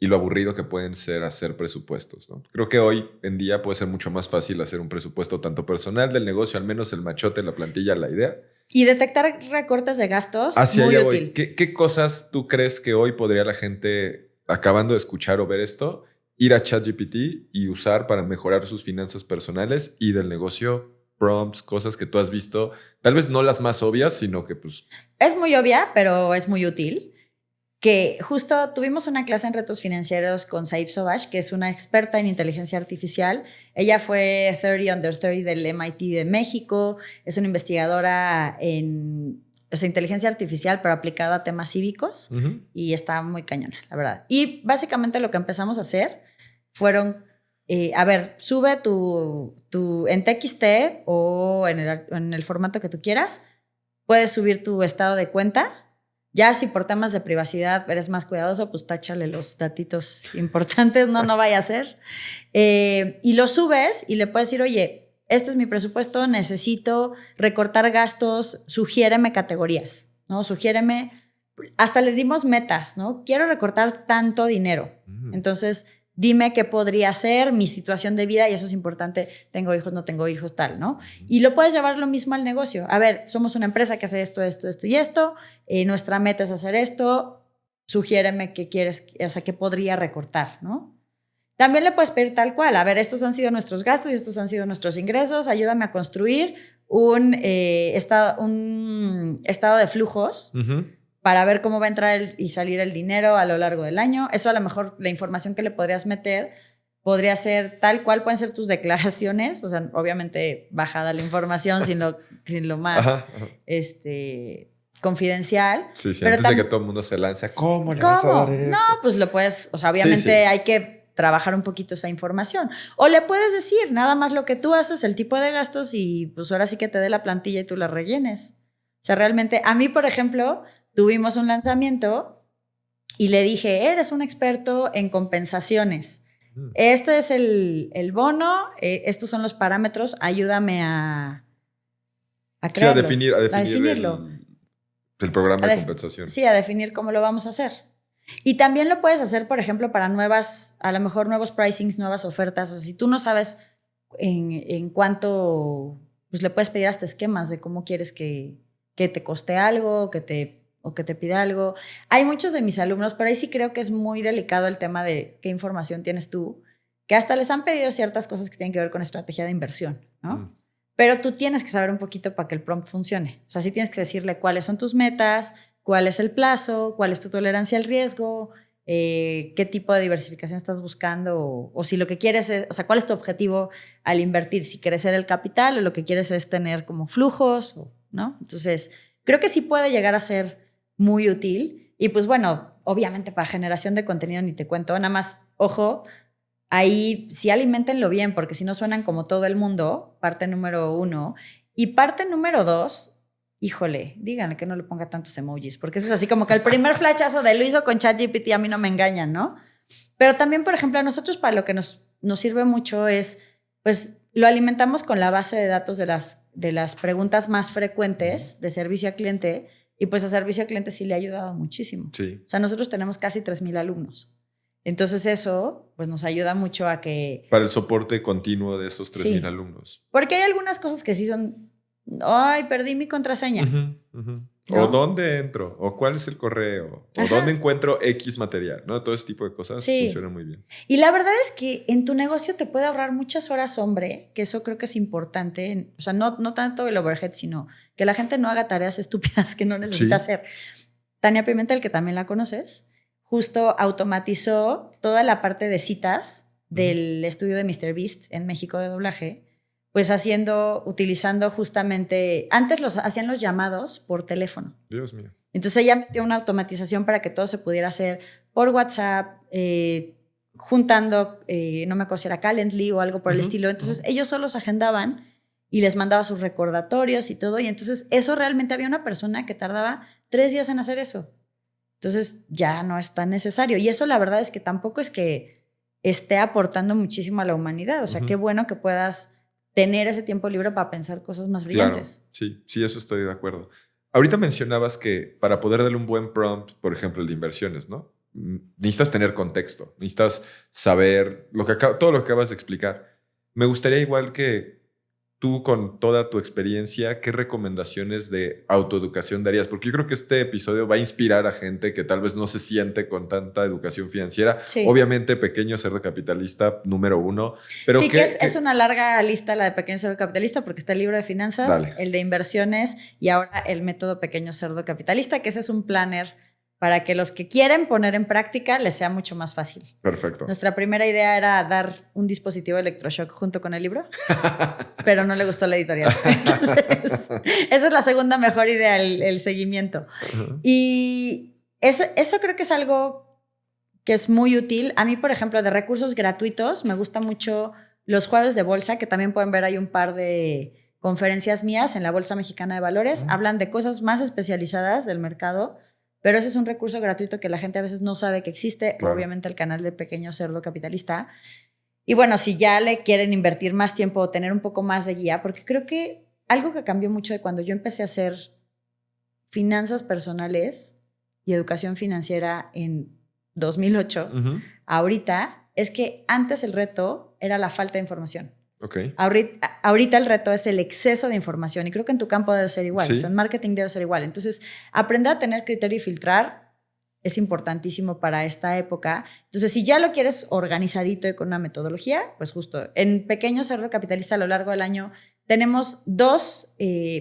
y lo aburrido que pueden ser hacer presupuestos, ¿no? Creo que hoy en día puede ser mucho más fácil hacer un presupuesto tanto personal del negocio, al menos el machote, la plantilla, la idea. Y detectar recortes de gastos, hacia muy allá útil. Voy. ¿Qué cosas tú crees que hoy podría la gente, acabando de escuchar o ver esto, ir a ChatGPT y usar para mejorar sus finanzas personales y del negocio? Prompts, cosas que tú has visto, tal vez no las más obvias, sino que pues... Es muy obvia, pero es muy útil. Que justo tuvimos una clase en retos financieros con Saif Sobash, que es una experta en inteligencia artificial. Ella fue 30 Under 30 del MIT de México, es una investigadora en inteligencia artificial, pero aplicada a temas cívicos, y está muy cañona, la verdad. Y básicamente lo que empezamos a hacer fueron... a ver, sube en TXT o en el formato que tú quieras. Puedes subir tu estado de cuenta. Ya si por temas de privacidad eres más cuidadoso, pues táchale los datitos importantes, no vaya a ser. Y lo subes y le puedes decir, oye, este es mi presupuesto, necesito recortar gastos, sugiéreme categorías, ¿no? Sugiéreme, hasta les dimos metas, ¿no? Quiero recortar tanto dinero. Entonces... dime qué podría ser mi situación de vida y eso es importante, tengo hijos, no tengo hijos, tal, ¿no? Y lo puedes llevar lo mismo al negocio. A ver, somos una empresa que hace esto y esto, nuestra meta es hacer esto, sugiéreme qué quieres, o sea, qué podría recortar, ¿no? También le puedes pedir tal cual, a ver, estos han sido nuestros gastos y estos han sido nuestros ingresos, ayúdame a construir un estado de flujos, para ver cómo va a entrar y salir el dinero a lo largo del año. Eso a lo mejor la información que le podrías meter podría ser tal cual pueden ser tus declaraciones, o sea, obviamente bajada la información sin lo más confidencial. Sí, pero antes de que todo el mundo se lance, ¿cómo le vas a dar eso? No, pues lo puedes, o sea, obviamente hay que trabajar un poquito esa información. O le puedes decir nada más lo que tú haces, el tipo de gastos y pues ahora sí que te dé la plantilla y tú la rellenes. O sea, realmente, a mí, por ejemplo, tuvimos un lanzamiento y le dije, eres un experto en compensaciones. Este es el bono, estos son los parámetros, ayúdame a crearlo. Sí, a definirlo. El programa de compensación. Sí, a definir cómo lo vamos a hacer. Y también lo puedes hacer, por ejemplo, para a lo mejor nuevos pricings, nuevas ofertas. O sea, si tú no sabes en cuánto, pues le puedes pedir hasta esquemas de cómo quieres que te coste algo, o que te pida algo. Hay muchos de mis alumnos, pero ahí sí creo que es muy delicado el tema de qué información tienes tú, que hasta les han pedido ciertas cosas que tienen que ver con estrategia de inversión, ¿no? Pero tú tienes que saber un poquito para que el prompt funcione. O sea, sí tienes que decirle cuáles son tus metas, cuál es el plazo, cuál es tu tolerancia al riesgo, qué tipo de diversificación estás buscando o si lo que quieres es, o sea, cuál es tu objetivo al invertir, si crecer el capital o lo que quieres es tener como flujos, ¿no? Entonces, creo que sí puede llegar a ser muy útil y pues bueno, obviamente para generación de contenido ni te cuento, nada más, ojo, ahí sí aliméntenlo bien porque si no suenan como todo el mundo, parte número 1 y parte número 2, híjole, díganle que no le ponga tantos emojis porque ese es así como que el primer flashazo de lo hizo con ChatGPT, a mí no me engañan, ¿no? Pero también, por ejemplo, a nosotros para lo que nos sirve mucho es, pues, lo alimentamos con la base de datos de las preguntas más frecuentes de servicio al cliente y pues a servicio al cliente sí le ha ayudado muchísimo. Sí. O sea, nosotros tenemos casi 3,000 alumnos Entonces eso pues nos ayuda mucho a que... Para el soporte continuo de esos 3,000 alumnos. Porque hay algunas cosas que sí son... Ay, perdí mi contraseña. ¿No? ¿No? O dónde entro, o cuál es el correo, o dónde encuentro X material, ¿no? Todo ese tipo de cosas funcionan muy bien. Y la verdad es que en tu negocio te puede ahorrar muchas horas, hombre, que eso creo que es importante. O sea, no tanto el overhead, sino que la gente no haga tareas estúpidas que no necesita hacer. Tania Pimentel, que también la conoces, justo automatizó toda la parte de citas del estudio de MrBeast en México de doblaje, pues utilizando justamente, antes hacían los llamados por teléfono. Dios mío. Entonces ella metió una automatización para que todo se pudiera hacer por WhatsApp, juntando, no me acuerdo si era Calendly o algo por el estilo. Entonces ellos solos agendaban y les mandaba sus recordatorios y todo. Y entonces eso realmente había una persona que tardaba 3 días en hacer eso. Entonces ya no es tan necesario. Y eso la verdad es que tampoco es que esté aportando muchísimo a la humanidad. O sea, qué bueno que puedas tener ese tiempo libre para pensar cosas más brillantes. Claro, sí, eso estoy de acuerdo. Ahorita mencionabas que para poder darle un buen prompt, por ejemplo, el de inversiones, ¿no? Necesitas tener contexto, necesitas saber todo lo que acabas de explicar. Me gustaría igual que tú, con toda tu experiencia, ¿qué recomendaciones de autoeducación darías? Porque yo creo que este episodio va a inspirar a gente que tal vez no se siente con tanta educación financiera. Sí. Obviamente, Pequeño Cerdo Capitalista, número 1. Pero sí, es una larga lista la de Pequeño Cerdo Capitalista, porque está el libro de finanzas, el de inversiones y ahora el método Pequeño Cerdo Capitalista, que ese es un planner para que los que quieren poner en práctica les sea mucho más fácil. Perfecto. Nuestra primera idea era dar un dispositivo electroshock junto con el libro, pero no le gustó la editorial. Entonces, esa es la segunda mejor idea, el seguimiento. Y eso creo que es algo que es muy útil. A mí, por ejemplo, de recursos gratuitos, me gusta mucho los jueves de bolsa, que también pueden ver, hay un par de conferencias mías en la Bolsa Mexicana de Valores. Hablan de cosas más especializadas del mercado, pero ese es un recurso gratuito que la gente a veces no sabe que existe. Claro. Obviamente el canal de Pequeño Cerdo Capitalista. Y bueno, si ya le quieren invertir más tiempo o tener un poco más de guía, porque creo que algo que cambió mucho de cuando yo empecé a hacer finanzas personales y educación financiera en 2008, ahorita, es que antes el reto era la falta de información. Okay. Ahorita el reto es el exceso de información y creo que en tu campo debe ser igual, sí. O sea, en marketing debe ser igual. Entonces, aprender a tener criterio y filtrar es importantísimo para esta época. Entonces, si ya lo quieres organizadito y con una metodología, pues justo en Pequeño Cerdo Capitalista a lo largo del año tenemos 2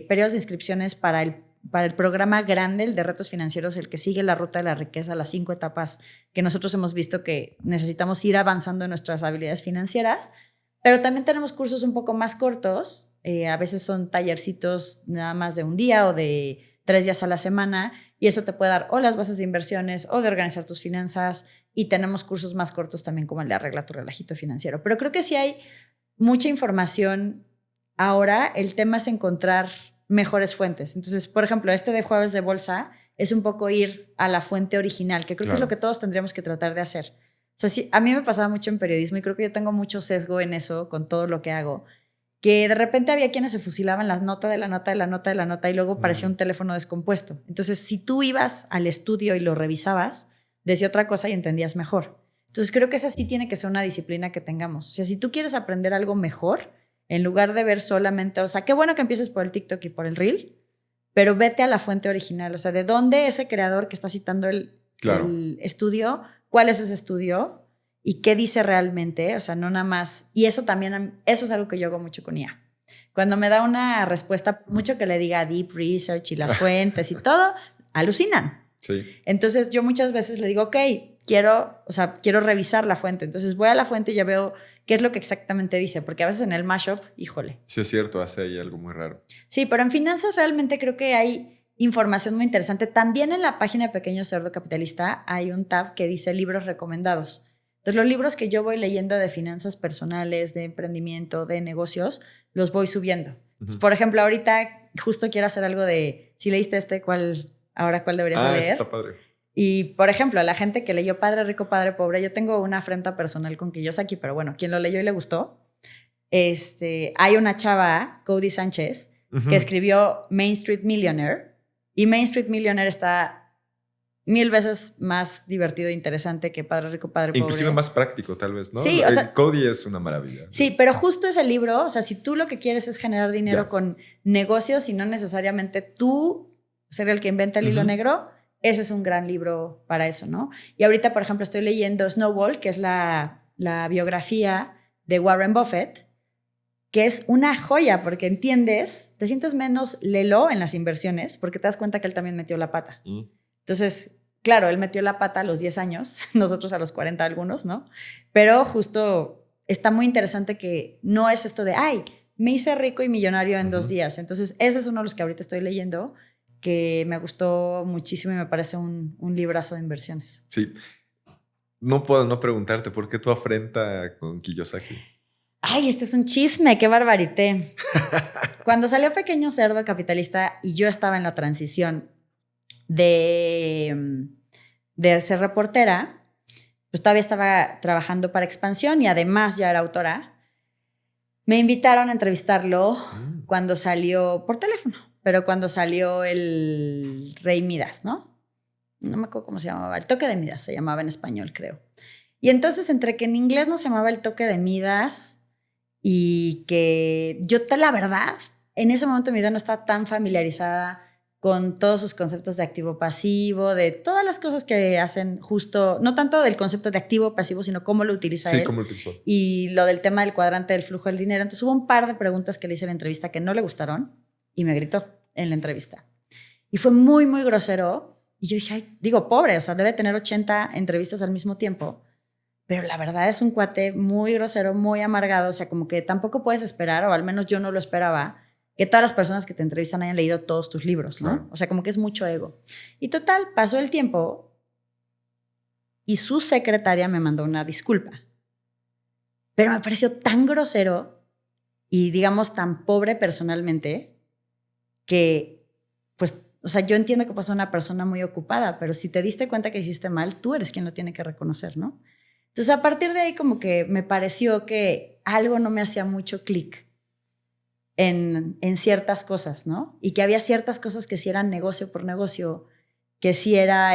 periodos de inscripciones para el programa grande, el de retos financieros, el que sigue la ruta de la riqueza, las 5 etapas que nosotros hemos visto que necesitamos ir avanzando en nuestras habilidades financieras. Pero también tenemos cursos un poco más cortos, a veces son tallercitos nada más de un día o de 3 días a la semana, y eso te puede dar o las bases de inversiones o de organizar tus finanzas, y tenemos cursos más cortos también como el de Arregla tu relajito financiero. Pero creo que sí hay mucha información ahora, el tema es encontrar mejores fuentes. Entonces, por ejemplo, este de jueves de bolsa es un poco ir a la fuente original, que creo que es lo que todos tendríamos que tratar de hacer. O sea, sí, a mí me pasaba mucho en periodismo y creo que yo tengo mucho sesgo en eso con todo lo que hago, que de repente había quienes se fusilaban la nota de la nota de la nota de la nota y luego parecía un teléfono descompuesto. Entonces, si tú ibas al estudio y lo revisabas, decía otra cosa y entendías mejor. Entonces, creo que esa sí tiene que ser una disciplina que tengamos. O sea, si tú quieres aprender algo mejor, en lugar de ver solamente, o sea, qué bueno que empieces por el TikTok y por el Reel, pero vete a la fuente original. O sea, ¿de dónde ese creador que está citando el estudio? ¿Cuál es ese estudio? ¿Y qué dice realmente? O sea, no nada más. Y eso también, eso es algo que yo hago mucho con IA. Cuando me da una respuesta, mucho que le diga deep research y las fuentes y todo, alucinan. Sí. Entonces yo muchas veces le digo, ok, quiero revisar la fuente. Entonces voy a la fuente y ya veo qué es lo que exactamente dice, porque a veces en el mashup, híjole. Sí, es cierto, hace ahí algo muy raro. Sí, pero en finanzas realmente creo que hay información muy interesante. También en la página de Pequeño Cerdo Capitalista hay un tab que dice libros recomendados. Entonces, los libros que yo voy leyendo de finanzas personales, de emprendimiento, de negocios, los voy subiendo. Entonces, por ejemplo, ahorita justo quiero hacer algo de, si leíste ¿cuál deberías leer? Eso está padre. Y, por ejemplo, la gente que leyó Padre Rico, Padre Pobre, yo tengo una afrenta personal con Kiyosaki, pero bueno, quien lo leyó y le gustó, hay una chava, Cody Sánchez, que escribió Main Street Millionaire, y Main Street Millionaire está 1000 veces más divertido e interesante que Padre Rico, Padre Pobre. Inclusive más práctico, tal vez, ¿no? Sí, o sea, Cody es una maravilla. Sí, pero justo ese libro, o sea, si tú lo que quieres es generar dinero Ya. con negocios y no necesariamente tú ser el que inventa el hilo negro, ese es un gran libro para eso, ¿no? Y ahorita, por ejemplo, estoy leyendo Snowball, que es la biografía de Warren Buffett, que es una joya porque entiendes, te sientes menos lelo en las inversiones porque te das cuenta que él también metió la pata. Entonces, claro, él metió la pata a los 10 años, nosotros a los 40 algunos, ¿no? Pero justo está muy interesante que no es esto de, ay, me hice rico y millonario en 2 días. Entonces, ese es uno de los que ahorita estoy leyendo que me gustó muchísimo y me parece un librazo de inversiones. Sí. No puedo no preguntarte por qué tu afrenta con Kiyosaki. Ay, este es un chisme, qué barbarité. Cuando salió Pequeño Cerdo Capitalista y yo estaba en la transición de ser reportera, pues todavía estaba trabajando para Expansión y además ya era autora. Me invitaron a entrevistarlo cuando salió, por teléfono, pero cuando salió el Rey Midas, ¿no? No me acuerdo cómo se llamaba, el Toque de Midas se llamaba en español, creo. Y entonces entre que en inglés no se llamaba el Toque de Midas y que yo, la verdad, en ese momento mi vida no estaba tan familiarizada con todos sus conceptos de activo-pasivo, de todas las cosas que hacen justo, no tanto del concepto de activo-pasivo, sino cómo lo utiliza él. Sí, cómo lo utilizó. Y lo del tema del cuadrante del flujo del dinero. Entonces hubo un par de preguntas que le hice en la entrevista que no le gustaron y me gritó en la entrevista. Y fue muy, muy grosero. Y yo dije, ay, digo, pobre, o sea, debe tener 80 entrevistas al mismo tiempo. Pero la verdad es un cuate muy grosero, muy amargado. O sea, como que tampoco puedes esperar, o al menos yo no lo esperaba, que todas las personas que te entrevistan hayan leído todos tus libros, ¿no? Claro. O sea, como que es mucho ego. Y total, pasó el tiempo y su secretaria me mandó una disculpa. Pero me pareció tan grosero y, digamos, tan pobre personalmente que, pues, o sea, yo entiendo que pasó una persona muy ocupada, pero si te diste cuenta que hiciste mal, tú eres quien lo tiene que reconocer, ¿no? Entonces, a partir de ahí, como que me pareció que algo no me hacía mucho clic en ciertas cosas, ¿no? Y que había ciertas cosas que sí eran negocio por negocio, que sí era,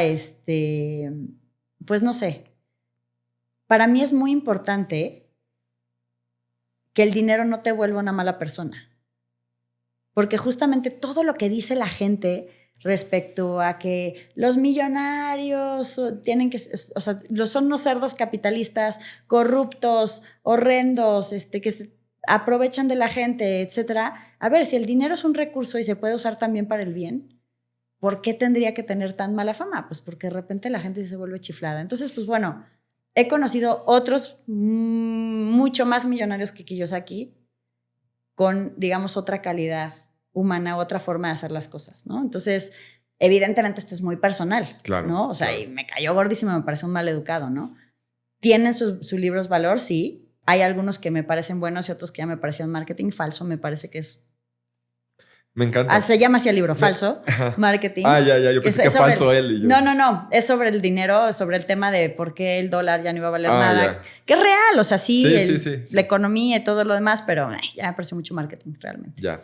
pues no sé. Para mí es muy importante que el dinero no te vuelva una mala persona. Porque justamente todo lo que dice la gente respecto a que los millonarios tienen que, o sea, son unos cerdos capitalistas corruptos, horrendos, que se aprovechan de la gente, etcétera. A ver, si el dinero es un recurso y se puede usar también para el bien, ¿por qué tendría que tener tan mala fama? Pues porque de repente la gente se vuelve chiflada. Entonces, pues bueno, he conocido otros mucho más millonarios que Kiyosaki con, digamos, otra calidad humana, otra forma de hacer las cosas, ¿no? Entonces, evidentemente esto es muy personal, claro, ¿no? O sea, claro. Y me cayó gordísimo, me parece un mal educado, ¿no? ¿Tienen sus libros valor? Sí. Hay algunos que me parecen buenos y otros que ya me parecieron marketing falso, me parece que es... Me encanta. Se llama así el libro, falso, marketing. Ya, yo pensé que falso él. Y yo. No, es sobre el dinero, sobre el tema de por qué el dólar ya no iba a valer nada. Ya. Que es real, o sea, sí. La economía y todo lo demás, pero ya me pareció mucho marketing realmente. Ya.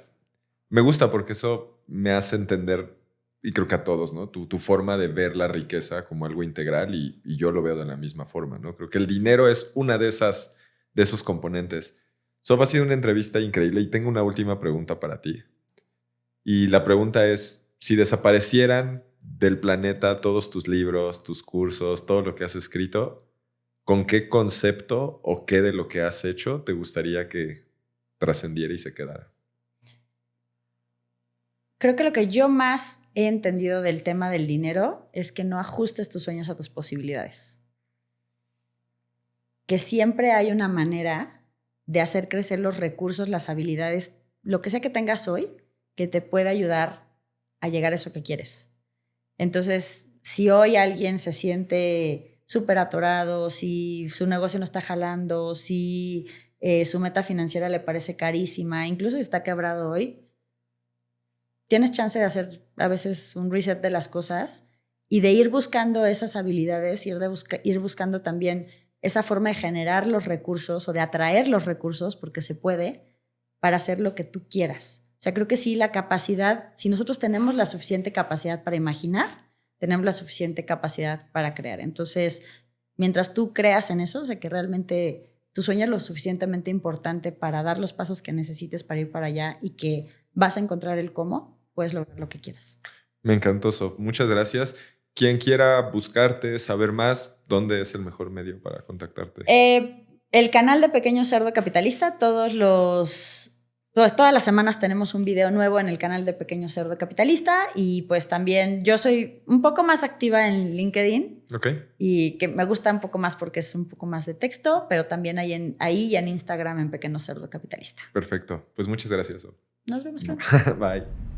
Me gusta porque eso me hace entender, y creo que a todos, ¿no? Tu forma de ver la riqueza como algo integral y yo lo veo de la misma forma, ¿no? Creo que el dinero es una de esos componentes. Sof, ha sido una entrevista increíble y tengo una última pregunta para ti. Y la pregunta es, si desaparecieran del planeta todos tus libros, tus cursos, todo lo que has escrito, ¿con qué concepto o qué de lo que has hecho te gustaría que trascendiera y se quedara? Creo que lo que yo más he entendido del tema del dinero es que no ajustes tus sueños a tus posibilidades. Que siempre hay una manera de hacer crecer los recursos, las habilidades, lo que sea que tengas hoy, que te pueda ayudar a llegar a eso que quieres. Entonces, si hoy alguien se siente súper atorado, si su negocio no está jalando, si su meta financiera le parece carísima, incluso si está quebrado hoy, tienes chance de hacer a veces un reset de las cosas y de ir buscando esas habilidades, ir buscando también esa forma de generar los recursos o de atraer los recursos, porque se puede, para hacer lo que tú quieras. O sea, creo que sí, la capacidad, si nosotros tenemos la suficiente capacidad para imaginar, tenemos la suficiente capacidad para crear. Entonces, mientras tú creas en eso, o sea, que realmente tu sueño es lo suficientemente importante para dar los pasos que necesites para ir para allá y que vas a encontrar el cómo, puedes lograr lo que quieras. Me encantó, Sof. Muchas gracias. Quien quiera buscarte, saber más, ¿dónde es el mejor medio para contactarte? El canal de Pequeño Cerdo Capitalista, todas las semanas tenemos un video nuevo en el canal de Pequeño Cerdo Capitalista y pues también yo soy un poco más activa en LinkedIn. Ok. Y que me gusta un poco más porque es un poco más de texto, pero también ahí y en Instagram en Pequeño Cerdo Capitalista. Perfecto. Pues muchas gracias, Sof. Nos vemos pronto. Bye.